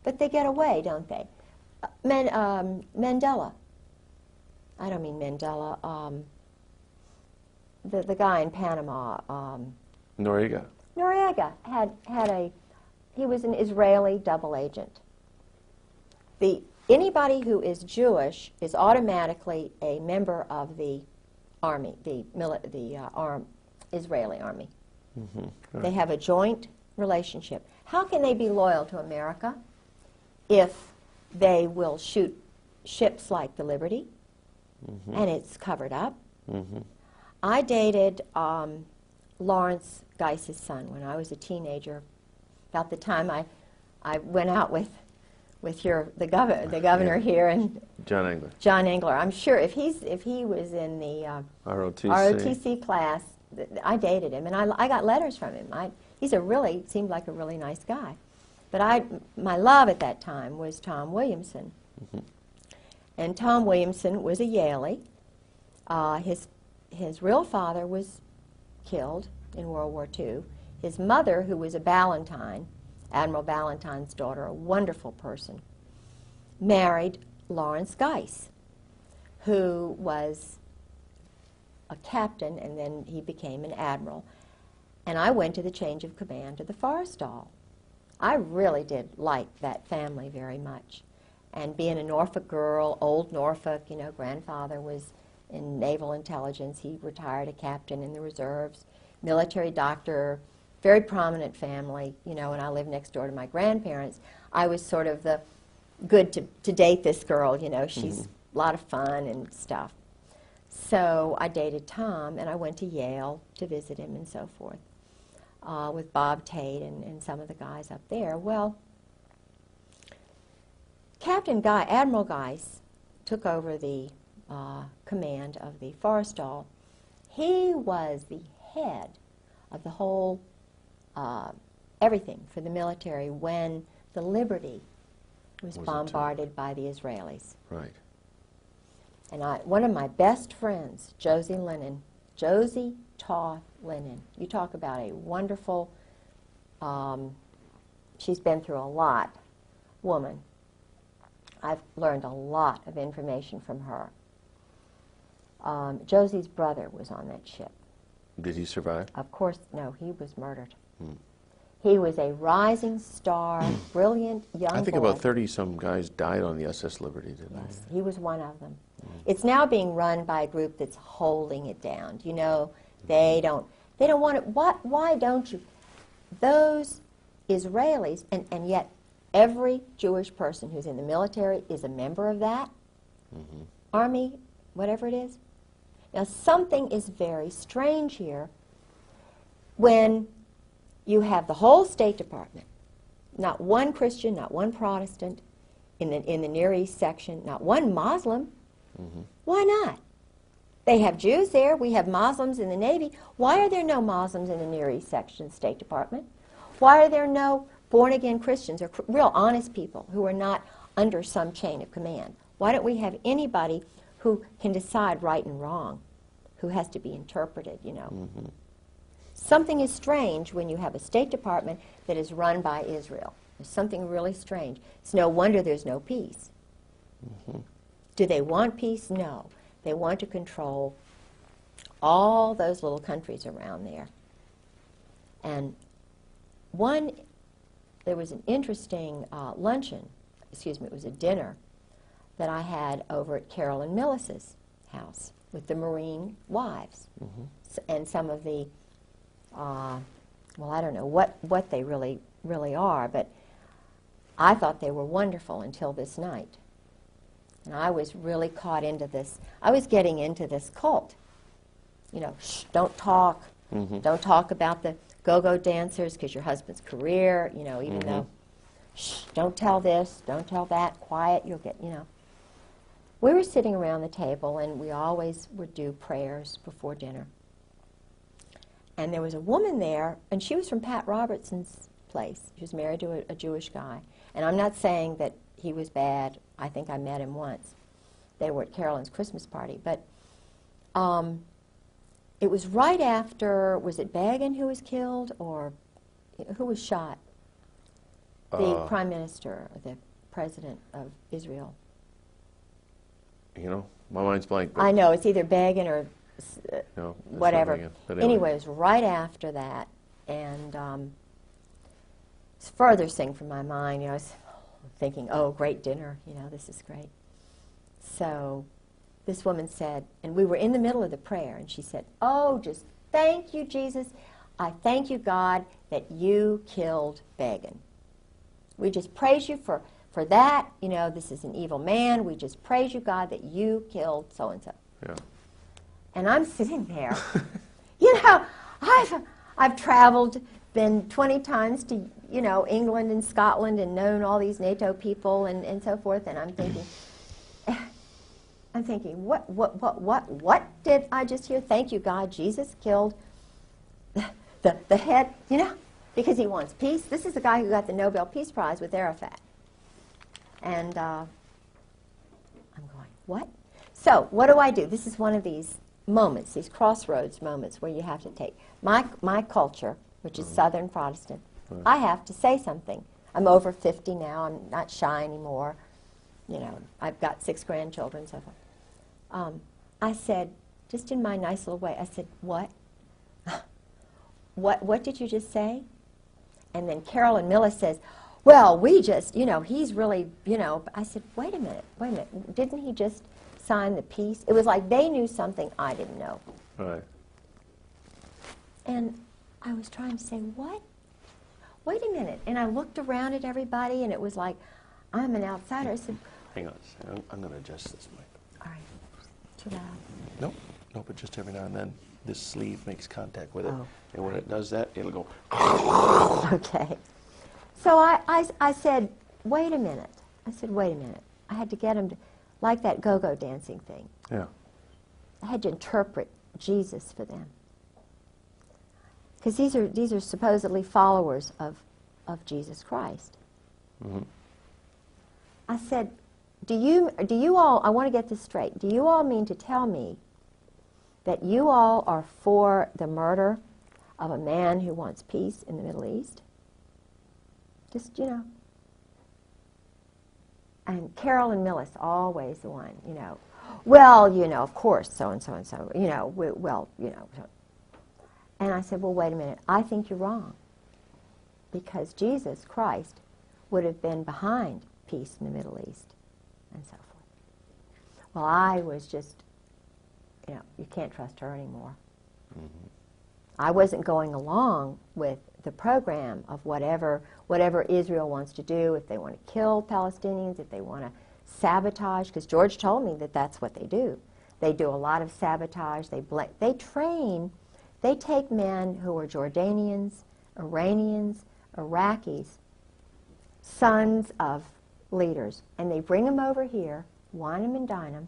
but they get away, don't they? Mandela. I don't mean Mandela. The guy in Panama. Noriega. Noriega he was an Israeli double agent. Anybody who is Jewish is automatically a member of the army, the Israeli army. Right. They have a joint relationship. How can they be loyal to America if they will shoot ships like the Liberty and it's covered up? I dated Lawrence Geis's son when I was a teenager. About the time I went out with the governor here and John Engler. I'm sure if he was in the ROTC class, I dated him, and I got letters from him. Seemed like a really nice guy. But my love at that time was Tom Williamson. And Tom Williamson was a Yalie. His real father was killed in World War II. His mother, who was a Ballantyne, Admiral Ballantyne's daughter, a wonderful person, married Lawrence Geis, who was a captain, and then he became an admiral. And I went to the change of command of the Forrestal. I really did like that family very much. And being a Norfolk girl, old Norfolk, you know, grandfather was in naval intelligence. He retired a captain in the reserves, military doctor, very prominent family, you know, and I lived next door to my grandparents. I was sort of the good to date this girl, you know. She's a lot of fun and stuff. So I dated Tom, and I went to Yale to visit him and so forth with Bob Tate and some of the guys up there. Well, Admiral Geiss took over the command of the Forrestal. He was the head of the whole everything for the military when the Liberty was bombarded by the Israelis. Right. And one of my best friends, Josie Taw Lennon, you talk about a wonderful, she's been through a lot, woman. I've learned a lot of information from her. Josie's brother was on that ship. Did he survive? Of course, no, he was murdered. He was a rising star, brilliant young boy. I think about 30-some guys died on the SS Liberty, didn't Yes, he was one of them. It's now being run by a group that's holding it down. You know, they don't want it. Why don't you? Those Israelis, and yet every Jewish person who's in the military is a member of that army, whatever it is. Now, something is very strange here when you have the whole State Department, not one Christian, not one Protestant in the Near East section, not one Muslim. Why not? They have Jews there. We have Muslims in the Navy. Why are there no Muslims in the Near East section of the State Department? Why are there no born-again Christians or real honest people who are not under some chain of command? Why don't we have anybody who can decide right and wrong, who has to be interpreted, you know? Something is strange when you have a State Department that is run by Israel. There's something really strange. It's no wonder there's no peace. Do they want peace? No. They want to control all those little countries around there. And there was an interesting luncheon, it was a dinner, that I had over at Carolyn Millis's house with the Marine wives and some of the, well, I don't know what they really are, but I thought they were wonderful until this night. And I was really caught into this. I was getting into this cult. You know, shh, don't talk. Don't talk about the go-go dancers because your husband's career, you know, even though, shh, don't tell this, don't tell that, quiet, you'll get, you know. We were sitting around the table, and we always would do prayers before dinner. And there was a woman there, and she was from Pat Robertson's place. She was married to a Jewish guy. And I'm not saying that he was bad. I think I met him once. They were at Carolyn's Christmas party. But it was right after, was it Begin who was killed, or who was shot? The prime minister, or the president of Israel. You know, my mind's blank. I know, it's either Begin or no, whatever. Anyway, it was right after that. And it's the furthest thing from my mind. You know, I was thinking, oh, great dinner, you know, this is great. So this woman said, and we were in the middle of the prayer, and she said, oh, just thank you, Jesus. I thank you, God, that you killed Begin. We just praise you for that. You know, this is an evil man. We just praise you, God, that you killed so-and-so. Yeah. And I'm sitting there. You know, I've traveled, been 20 times to, you know, England and Scotland and known all these NATO people and so forth, and I'm thinking, what did I just hear? Thank you, God, Jesus killed the head, you know, because he wants peace. This is the guy who got the Nobel Peace Prize with Arafat. And I'm going, what? So what do? This is one of these moments, these crossroads moments where you have to take my culture, which is Southern Protestant. I have to say something. I'm over 50 now. I'm not shy anymore. You know, I've got 6 grandchildren, so forth. I said, just in my nice little way, I said, what? what did you just say? And then Carolyn Millis says, well, we just, he's really, I said, wait a minute. Didn't he just sign the peace? It was like they knew something I didn't know. Right. And I was trying to say, what? Wait a minute. And I looked around at everybody, and it was like, I'm an outsider. I said, Hang on a second. I'm going to adjust this mic. all right, too loud. Nope. Nope, but just every now and then, this sleeve makes contact with it. Oh. And when it does that, it'll go. Okay. So I said, wait a minute. I said, wait a minute. I had to get him to, like that go-go dancing thing. Yeah. I had to interpret Jesus for them. Because these are supposedly followers of Jesus Christ. Mm-hmm. I said, do you all, I want to get this straight, do you all mean to tell me that you all are for the murder of a man who wants peace in the Middle East? Just, And Carolyn Millis, always the one, well, of course, so-and-so and so, So. And I said, well, wait a minute, I think you're wrong. Because Jesus Christ would have been behind peace in the Middle East, and so forth. Well, I was just, you can't trust her anymore. Mm-hmm. I wasn't going along with the program of whatever Israel wants to do, if they want to kill Palestinians, if they want to sabotage, because George told me that that's what they do. They do a lot of sabotage. They train, they take men who are Jordanians, Iranians, Iraqis, sons of leaders, and they bring them over here, wine them and dine them,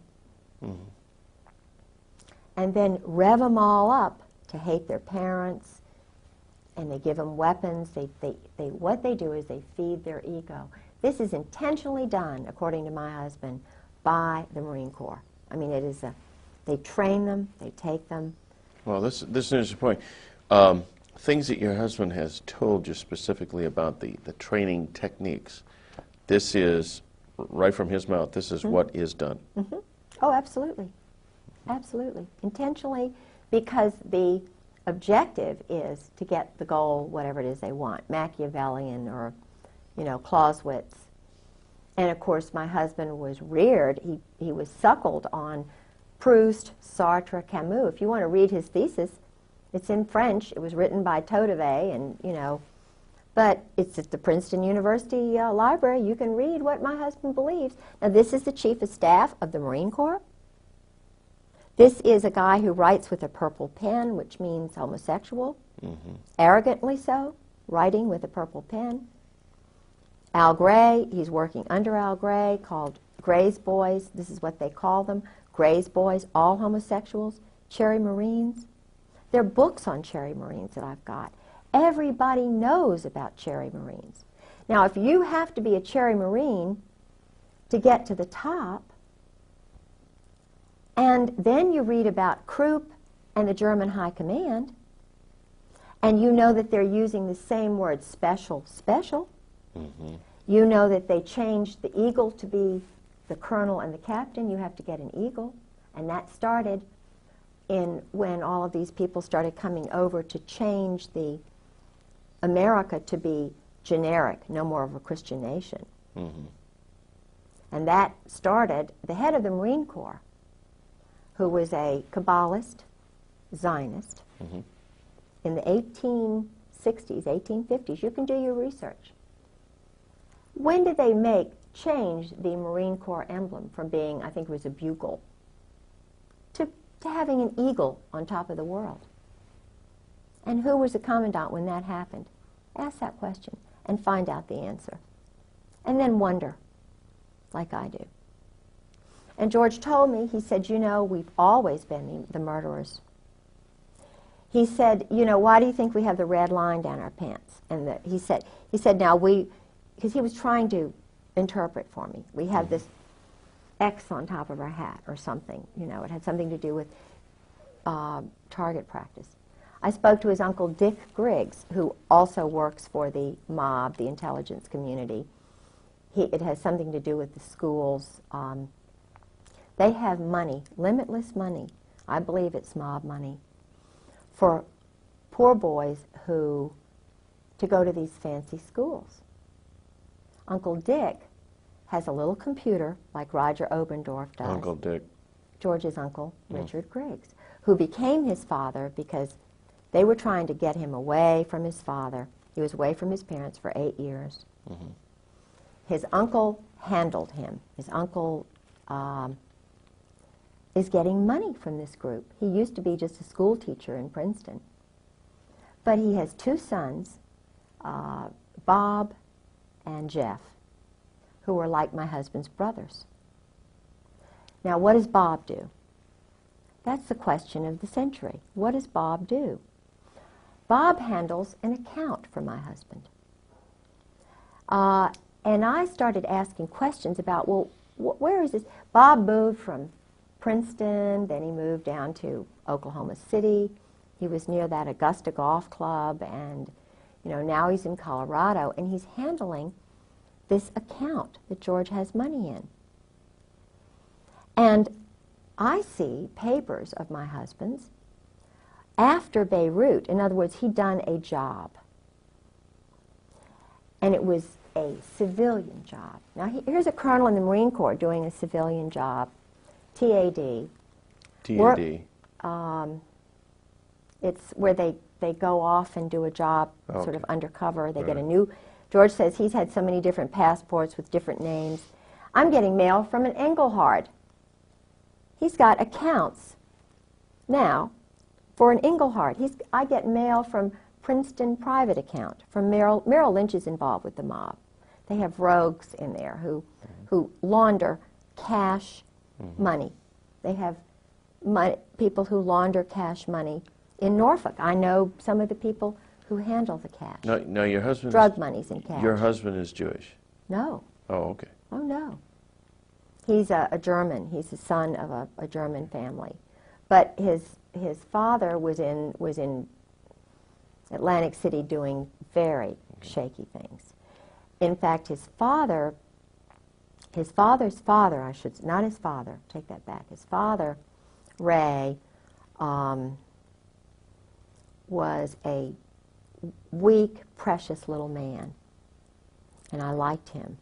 Mm-hmm. and then rev them all up to hate their parents, and they give them weapons. What they do is they feed their ego. This is intentionally done, according to my husband, by the Marine Corps. I mean, they train them, they take them. Well, this is an interesting point. Things that your husband has told you specifically about the training techniques, this is, right from his mouth, this is what is done. Mm-hmm. Oh, absolutely. Absolutely. Intentionally, because the objective is to get the goal, whatever it is they want, Machiavellian or, Clausewitz. And of course, my husband was reared, he was suckled on Proust, Sartre, Camus. If you want to read his thesis, it's in French. It was written by Todevay, and, but it's at the Princeton University library. You can read what my husband believes. Now, this is the Chief of Staff of the Marine Corps. This is a guy who writes with a purple pen, which means homosexual, arrogantly so, writing with a purple pen. Al Gray, he's working under Al Gray, called Gray's Boys. This is what they call them, Gray's Boys, all homosexuals, Cherry Marines. There are books on Cherry Marines that I've got. Everybody knows about Cherry Marines. Now, if you have to be a Cherry Marine to get to the top, and then you read about Krupp and the German High Command, and you know that they're using the same word, special. Mm-hmm. You know that they changed the eagle to be the colonel and the captain. You have to get an eagle. And that started when all of these people started coming over to change the America to be generic, no more of a Christian nation. Mm-hmm. And that started, the head of the Marine Corps, who was a Kabbalist, Zionist, in the 1860s, 1850s. You can do your research. When did they change the Marine Corps emblem from being, I think it was a bugle, to having an eagle on top of the world? And who was the commandant when that happened? Ask that question and find out the answer. And then wonder, like I do. And George told me, he said, we've always been the murderers. He said, why do you think we have the red line down our pants? And he said, now because he was trying to interpret for me. We have this X on top of our hat or something. It had something to do with target practice. I spoke to his uncle Dick Griggs, who also works for the mob, the intelligence community. It has something to do with the schools. They have money, limitless money. I believe it's mob money, for poor boys to go to these fancy schools. Uncle Dick has a little computer like Roger Obendorf does. Uncle Dick. George's uncle, Richard Griggs, who became his father because they were trying to get him away from his father. He was away from his parents for 8 years. Mm-hmm. His uncle handled him. His uncle is getting money from this group. He used to be just a school teacher in Princeton. But he has 2 sons, Bob and Jeff, who are like my husband's brothers. Now, what does Bob do? That's the question of the century. What does Bob do? Bob handles an account for my husband. And I started asking questions about, well, where is this? Bob moved from Princeton, then he moved down to Oklahoma City. He was near that Augusta Golf Club, and now he's in Colorado, and he's handling this account that George has money in. And I see papers of my husband's after Beirut. In other words, he'd done a job. And it was a civilian job. Now, here's a colonel in the Marine Corps doing a civilian job. TAD. TAD. It's where they go off and do a job sort of undercover. They get a Right. new... George says he's had so many different passports with different names. I'm getting mail from an Engelhard. He's got accounts now for an Engelhard. I get mail from Princeton private account. From Merrill Lynch is involved with the mob. They have rogues in there who launder cash money. They have people who launder cash money in Norfolk. I know some of the people who handle the cash. No, your husband. Drug money's in cash. Your husband is Jewish. No. Oh, okay. Oh, no. He's a German. He's the son of a German family. But his father was in Atlantic City doing very shaky things. In fact, his father's father, not his father, take that back. His father, Ray, was a weak, precious little man, and I liked him.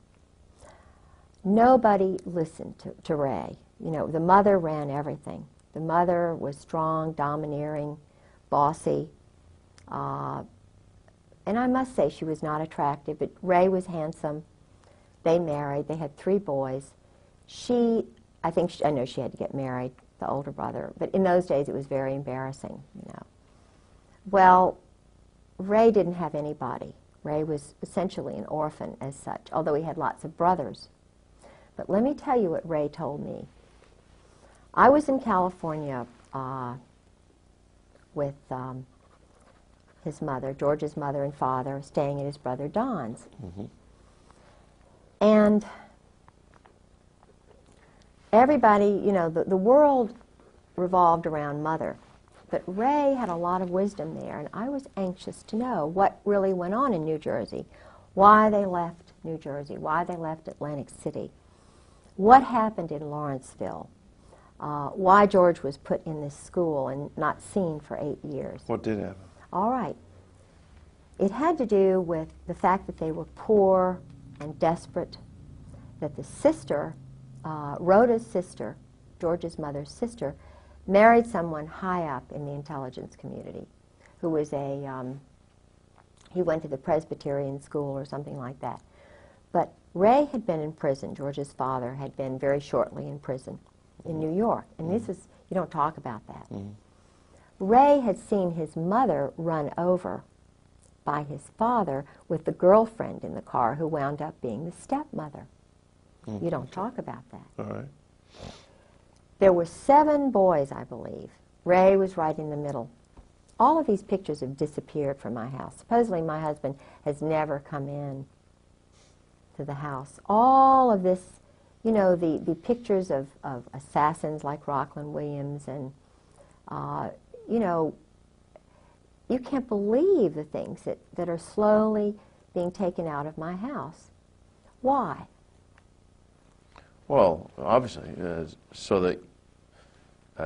Nobody listened to Ray. The mother ran everything. The mother was strong, domineering, bossy, and I must say she was not attractive, but Ray was handsome. They married. They had 3 boys. I know she had to get married, the older brother, but in those days it was very embarrassing, Well, Ray didn't have anybody. Ray was essentially an orphan as such, although he had lots of brothers. But let me tell you what Ray told me. I was in California with his mother, George's mother and father, staying at his brother Don's. Mm-hmm. And everybody, the world revolved around Mother. But Ray had a lot of wisdom there, and I was anxious to know what really went on in New Jersey, why they left New Jersey, why they left Atlantic City, what happened in Lawrenceville, why George was put in this school and not seen for 8 years. What did happen? All right. It had to do with the fact that they were poor and desperate, that the sister, Rhoda's sister, George's mother's sister, married someone high up in the intelligence community who was he went to the Presbyterian school or something like that. But Ray had been in prison. George's father had been very shortly in prison in New York. And this is, you don't talk about that. Ray had seen his mother run over by his father with the girlfriend in the car who wound up being the stepmother. You don't talk about that. All right. There were 7 boys, I believe. Ray was right in the middle. All of these pictures have disappeared from my house. Supposedly my husband has never come in to the house. All of this, the pictures of assassins like Rockland Williams and, you can't believe the things that are slowly being taken out of my house. Why? Well, obviously, so that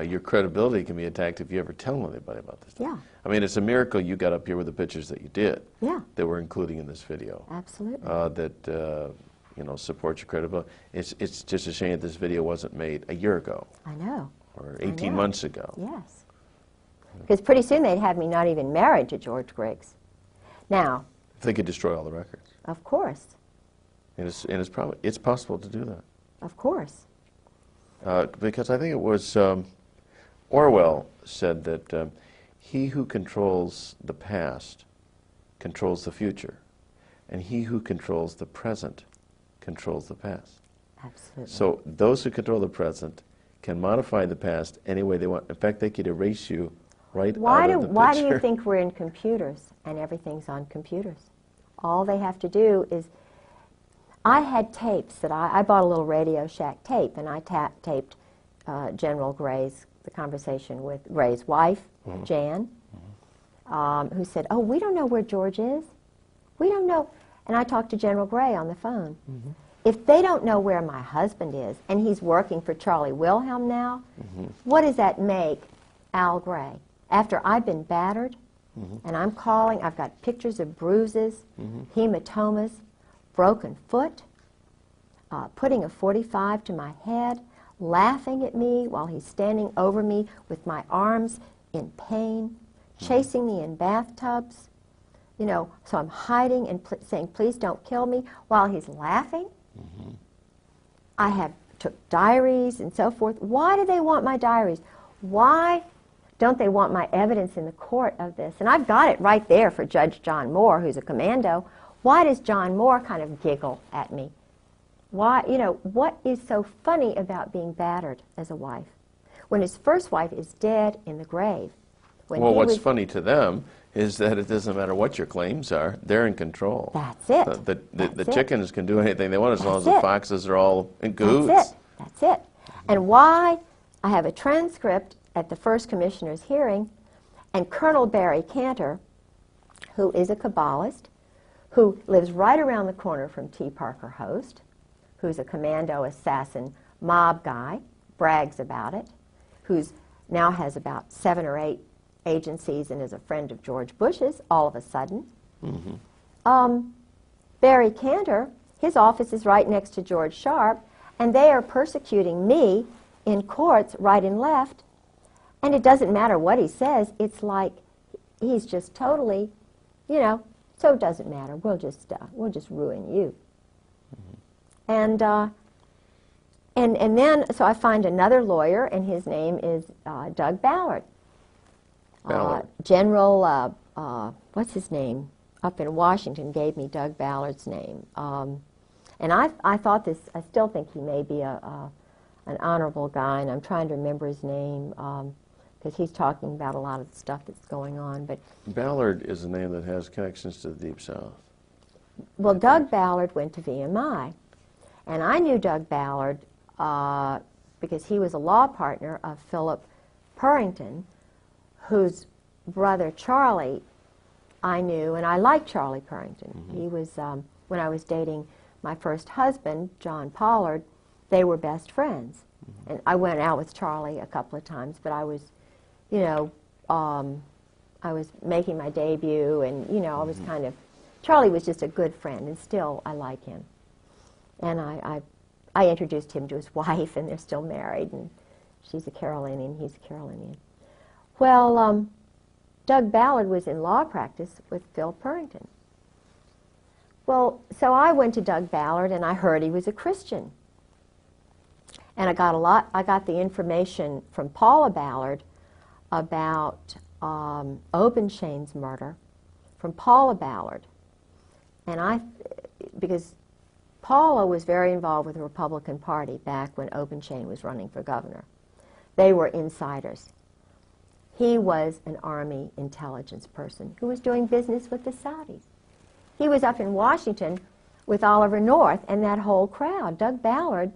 your credibility can be attacked if you ever tell anybody about this. Yeah. I mean, it's a miracle you got up here with the pictures that you did. Yeah. That we're including in this video. Absolutely. That you know, support your credibility. It's just a shame that this video wasn't made a year ago. I know. Or 18 months ago. Yes. Because pretty soon they'd have me not even married to George Griggs. Now. If they could destroy all the records. Of course. And it's possible to do that. Of course. Because I think it was Orwell said that he who controls the past controls the future, and he who controls the present controls the past. Absolutely. So those who control the present can modify the past any way they want. In fact, they could erase you right out of the picture. Why do you think we're in computers and everything's on computers? All they have to do is, I had tapes that I bought a little Radio Shack tape, and I taped General Gray's, the conversation with Gray's wife, Jan, who said, "Oh, we don't know where George is. We don't know." And I talked to General Gray on the phone. If they don't know where my husband is, and he's working for Charlie Wilhelm now, what does that make Al Gray? After I've been battered, and I'm calling, I've got pictures of bruises, hematomas, broken foot, putting a 45 to my head, laughing at me while he's standing over me with my arms in pain, chasing me in bathtubs. You know, so I'm hiding and saying, "Please don't kill me," while he's laughing. I have took diaries and so forth. Why do they want my diaries? Why don't they want my evidence in the court of this? And I've got it right there for Judge John Moore, who's a commando. Why does John Moore kind of giggle at me? Why, you know, what is so funny about being battered as a wife? When his first wife is dead in the grave. Well, what's funny to them is that it doesn't matter what your claims are, they're in control. That's it. The chickens can do anything they want as long as the foxes are all in cahoots. That's it. And why I have a transcript at the first commissioner's hearing, and Colonel Barry Cantor, who is a Kabbalist, who lives right around the corner from T. Parker Host, who's a commando assassin mob guy, brags about it, who's now has about 7 or 8 agencies and is a friend of George Bush's all of a sudden. Barry Cantor, his office is right next to George Sharp, and they are persecuting me in courts right and left, and it doesn't matter what he says. It's like he's just totally, you know, so it doesn't matter. We'll just ruin you. And then, so I find another lawyer, and his name is Doug Ballard. General, what's his name, up in Washington gave me Doug Ballard's name. And I thought this, I still think he may be an honorable guy, and I'm trying to remember his name, because he's talking about a lot of the stuff that's going on. But Ballard is a name that has connections to the Deep South. Well, Doug Ballard went to VMI, and I knew Doug Ballard because he was a law partner of Philip Purrington, whose brother Charlie I knew, and I liked Charlie Purrington. He was, when I was dating my first husband, John Pollard, they were best friends. And I went out with Charlie a couple of times, but I was, you know, I was making my debut, and, you know, I was kind of, Charlie was just a good friend, and still I like him. And I introduced him to his wife, and they're still married, and she's a Carolinian, he's a Carolinian. Well, Doug Ballard was in law practice with Phil Purrington. Well, so I went to Doug Ballard, and I heard he was a Christian. And I got the information from Paula Ballard about Obenshain's murder from Paula Ballard. And because Paula was very involved with the Republican Party back when Obenshain was running for governor. They were insiders. He was an Army intelligence person who was doing business with the Saudis. He was up in Washington with Oliver North and that whole crowd. Doug Ballard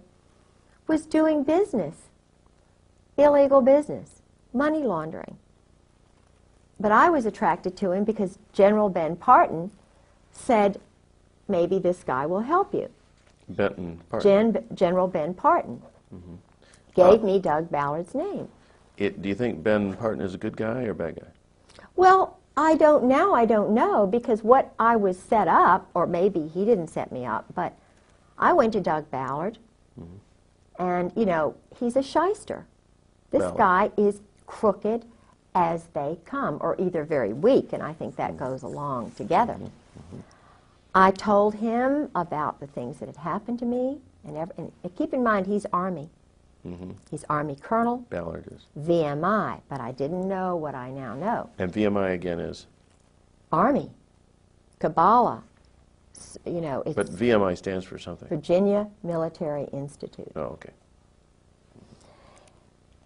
was doing business, illegal business, money laundering. But I was attracted to him because General Ben Parton said, maybe this guy will help you. Benton Parton. General Ben Parton gave me Doug Ballard's name. Do you think Ben Parton is a good guy or a bad guy? Well, I don't know, because what I was set up, or maybe he didn't set me up, but I went to Doug Ballard, and, you know, he's a shyster. This Ballard. guy is crooked as they come, or either very weak, and I think that goes along together. I told him about the things that had happened to me, and keep in mind, he's Army. He's Army Colonel. Ballard is. VMI, but I didn't know what I now know. And VMI again is? Army, Kabbalah, you know, it's But VMI stands for something. Virginia Military Institute. Oh, okay.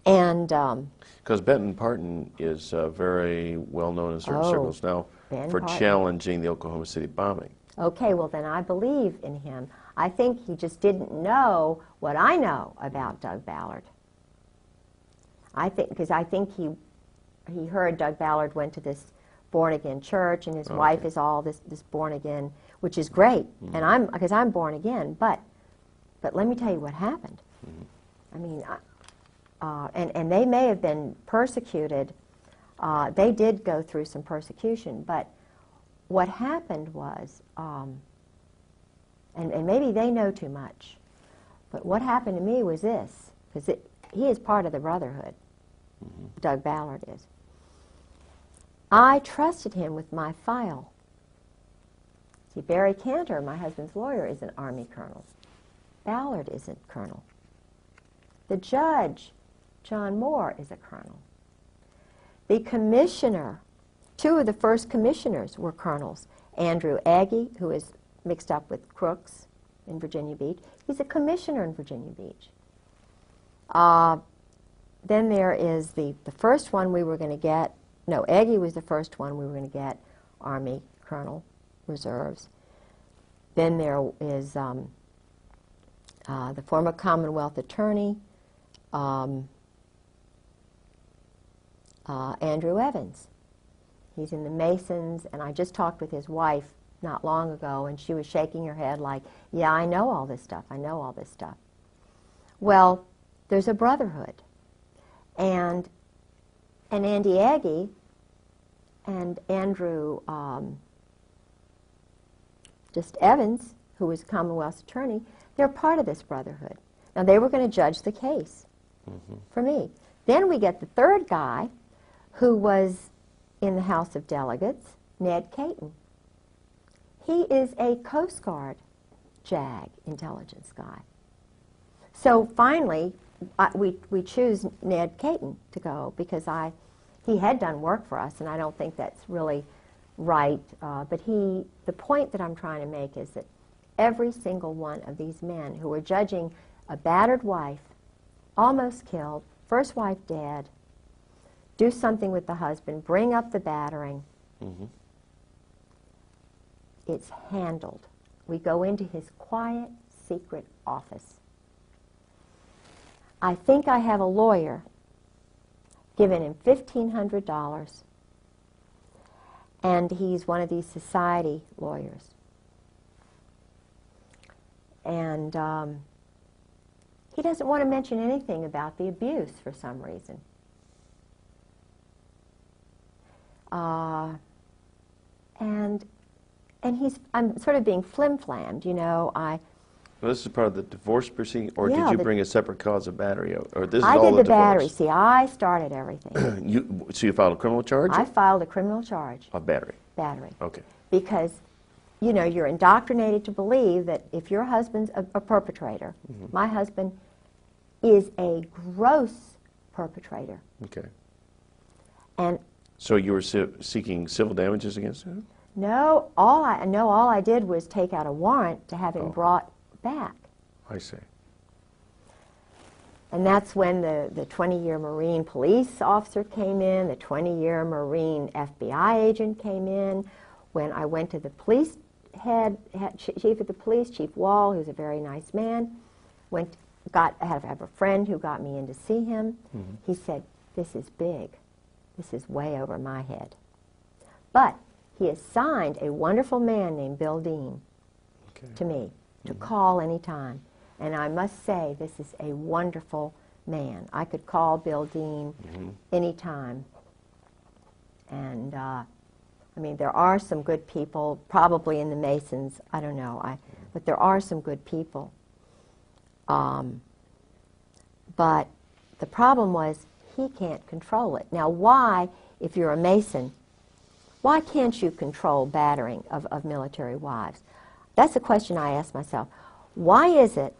And Because Benton Parton is very well known in certain Oh, circles now Ben for Parton. challenging the Oklahoma City bombing. okay, well then I believe in him. I think he just didn't know what I know about Doug Ballard. Because I think he heard Doug Ballard went to this born-again church, and his wife is all this born-again, which is great, and because I'm born again, but let me tell you what happened. I mean, and they may have been persecuted. They did go through some persecution, but what happened was, and maybe they know too much, but what happened to me was this, because he is part of the Brotherhood, Doug Ballard is. I trusted him with my file. See, Barry Cantor, my husband's lawyer, is an Army colonel. Ballard isn't colonel. The judge, John Moore, is a colonel. The commissioner, two of the first commissioners were colonels. Andrew Agee, who is mixed up with Crooks in Virginia Beach, he's a commissioner in Virginia Beach. Then there is the first one we were going to get. No, Agee was the first one we were going to get, Army Colonel Reserves. Then there is the former Commonwealth Attorney, Andrew Evans. He's in the Masons, and I just talked with his wife not long ago, and she was shaking her head like, yeah, I know all this stuff, I know all this stuff. Well, there's a brotherhood. And Andy Agee and Andrew just Evans, who was Commonwealth's attorney, they're part of this brotherhood. Now, they were going to judge the case for me. Then we get the third guy, who was in the House of Delegates, Ned Caton. He is a Coast Guard JAG intelligence guy. So finally, we choose Ned Caton to go because he had done work for us, and I don't think that's really right. But the point that I'm trying to make is that every single one of these men who were judging a battered wife, almost killed, first wife dead, do something with the husband, bring up the battering, it's handled. We go into his quiet, secret office. I think I have a lawyer given him $1,500, and he's one of these society lawyers. And he doesn't want to mention anything about the abuse for some reason. And I'm sort of being flim-flammed, you know. Well, this is part of the divorce proceeding, or Yeah, did you bring a separate cause of battery? Or this is I all did the divorce? battery. See, I started everything. So you filed a criminal charge? I filed a criminal charge. Of battery? Battery. Okay. Because, you know, you're indoctrinated to believe that if your husband's a perpetrator, my husband is a gross perpetrator. Okay. And So you were seeking civil damages against him? no, all I did was take out a warrant to have him brought back. I see. And that's when the 20-year Marine police officer came in, the 20-year Marine FBI agent came in. When I went to the police chief of the police, Chief Wall, who's a very nice man, I have a friend who got me in to see him. He said, this is big. This is way over my head. But he assigned a wonderful man named Bill Dean to me to call any time. And I must say, this is a wonderful man. I could call Bill Dean anytime. And, I mean, there are some good people, probably in the Masons, I don't know, but there are some good people. But the problem was he can't control it. Now, why, if you're a Mason, why can't you control battering of military wives? That's a question I ask myself. Why is it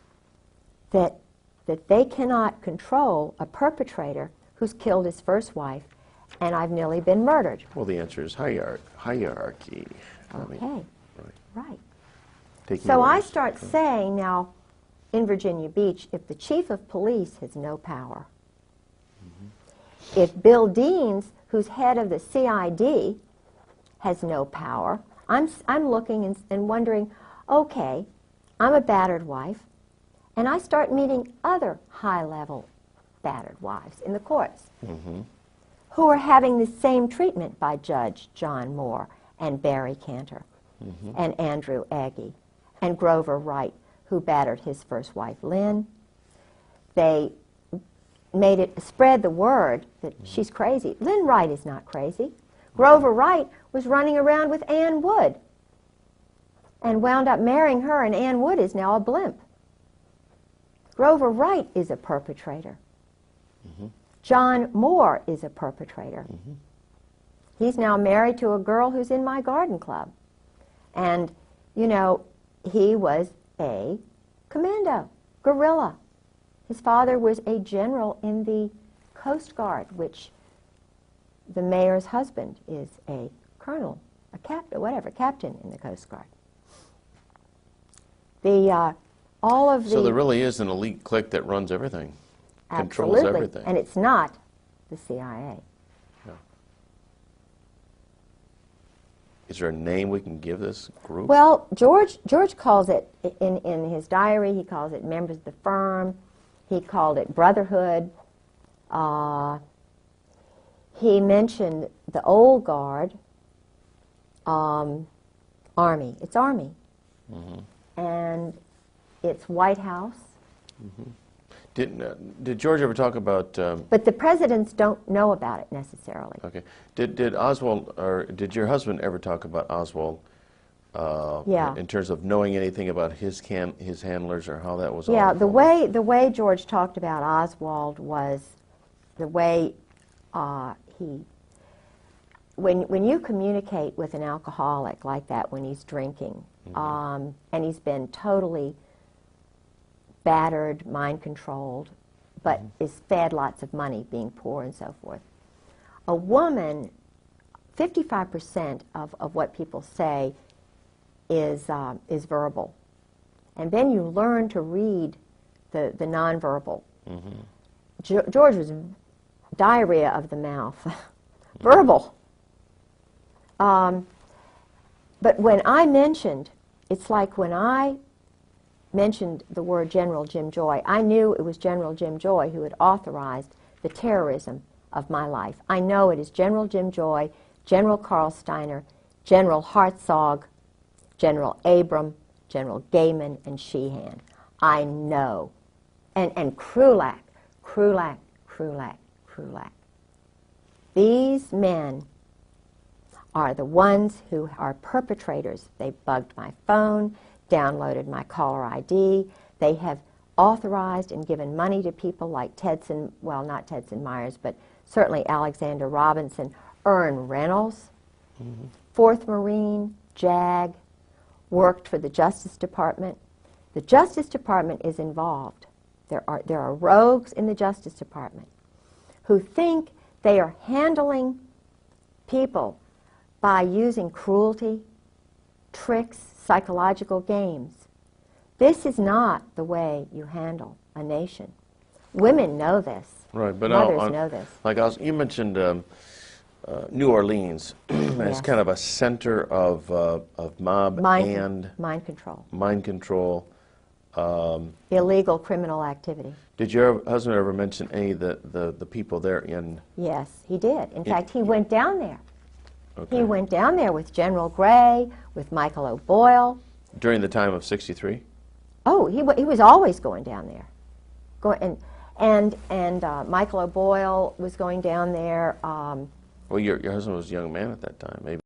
that they cannot control a perpetrator who's killed his first wife and I've nearly been murdered? Well, the answer is hierarchy. Okay, right. Taking So I orders. start saying now, in Virginia Beach, if the chief of police has no power, if Bill Deans, who's head of the CID, has no power, I'm looking and wondering, okay, I'm a battered wife, and I start meeting other high-level battered wives in the courts who are having the same treatment by Judge John Moore and Barry Cantor and Andrew Agee and Grover Wright, who battered his first wife, Lynn. They made it spread the word that she's crazy. Lynn Wright is not crazy. Grover Wright was running around with Ann Wood and wound up marrying her, and Ann Wood is now a blimp. Grover Wright is a perpetrator. John Moore is a perpetrator. He's now married to a girl who's in my garden club. And, you know, he was a commando, guerrilla. His father was a general in the Coast Guard, which the mayor's husband is a colonel, a captain, whatever, captain in the Coast Guard. So there really is an elite clique that runs everything, controls absolutely, everything. and it's not the CIA. No. Is there a name we can give this group? Well, George calls it, in his diary, he calls it members of the firm. He called it brotherhood. He mentioned the old guard, Army. It's Army. And it's White House. Did George ever talk about? But the presidents don't know about it necessarily. Okay. Did Oswald, or did your husband ever talk about Oswald? Yeah. In terms of knowing anything about his handlers or how that was? Yeah. all The way George talked about Oswald was the way when you communicate with an alcoholic like that when he's drinking, and he's been totally battered, mind-controlled, but is fed lots of money, being poor and so forth. A woman, 55% of what people say is verbal. And then you learn to read the nonverbal. George was diarrhea of the mouth, verbal. But when I mentioned, it's like when I mentioned the word General Jim Joy, I knew it was General Jim Joy who had authorized the terrorism of my life. I know it is General Jim Joy, General Carl Steiner, General Hartzog, General Abram, General Gaiman, and Sheehan. I know. And Krulak. These men are the ones who are perpetrators. They bugged my phone, downloaded my caller ID. They have authorized and given money to people like Tedson, well, not Tedson Myers, but certainly Alexander Robinson, Ern Reynolds, 4th Marine, JAG, worked for the Justice Department. The Justice Department is involved. There are rogues in the Justice Department who think they are handling people by using cruelty, tricks, psychological games. This is not the way you handle a nation. Women know this. Right, but mothers know this. Like you mentioned New Orleans as Yes. kind of a center of mob and mind control. mind control. Illegal criminal activity. Did your husband ever mention any of the people there in? Yes, he did. In fact, he went down there. Okay. He went down there with General Gray, with Michael O'Boyle. During the time of '63? Oh, he was always going down there. And Michael O'Boyle was going down there. Well, your husband was a young man at that time, maybe.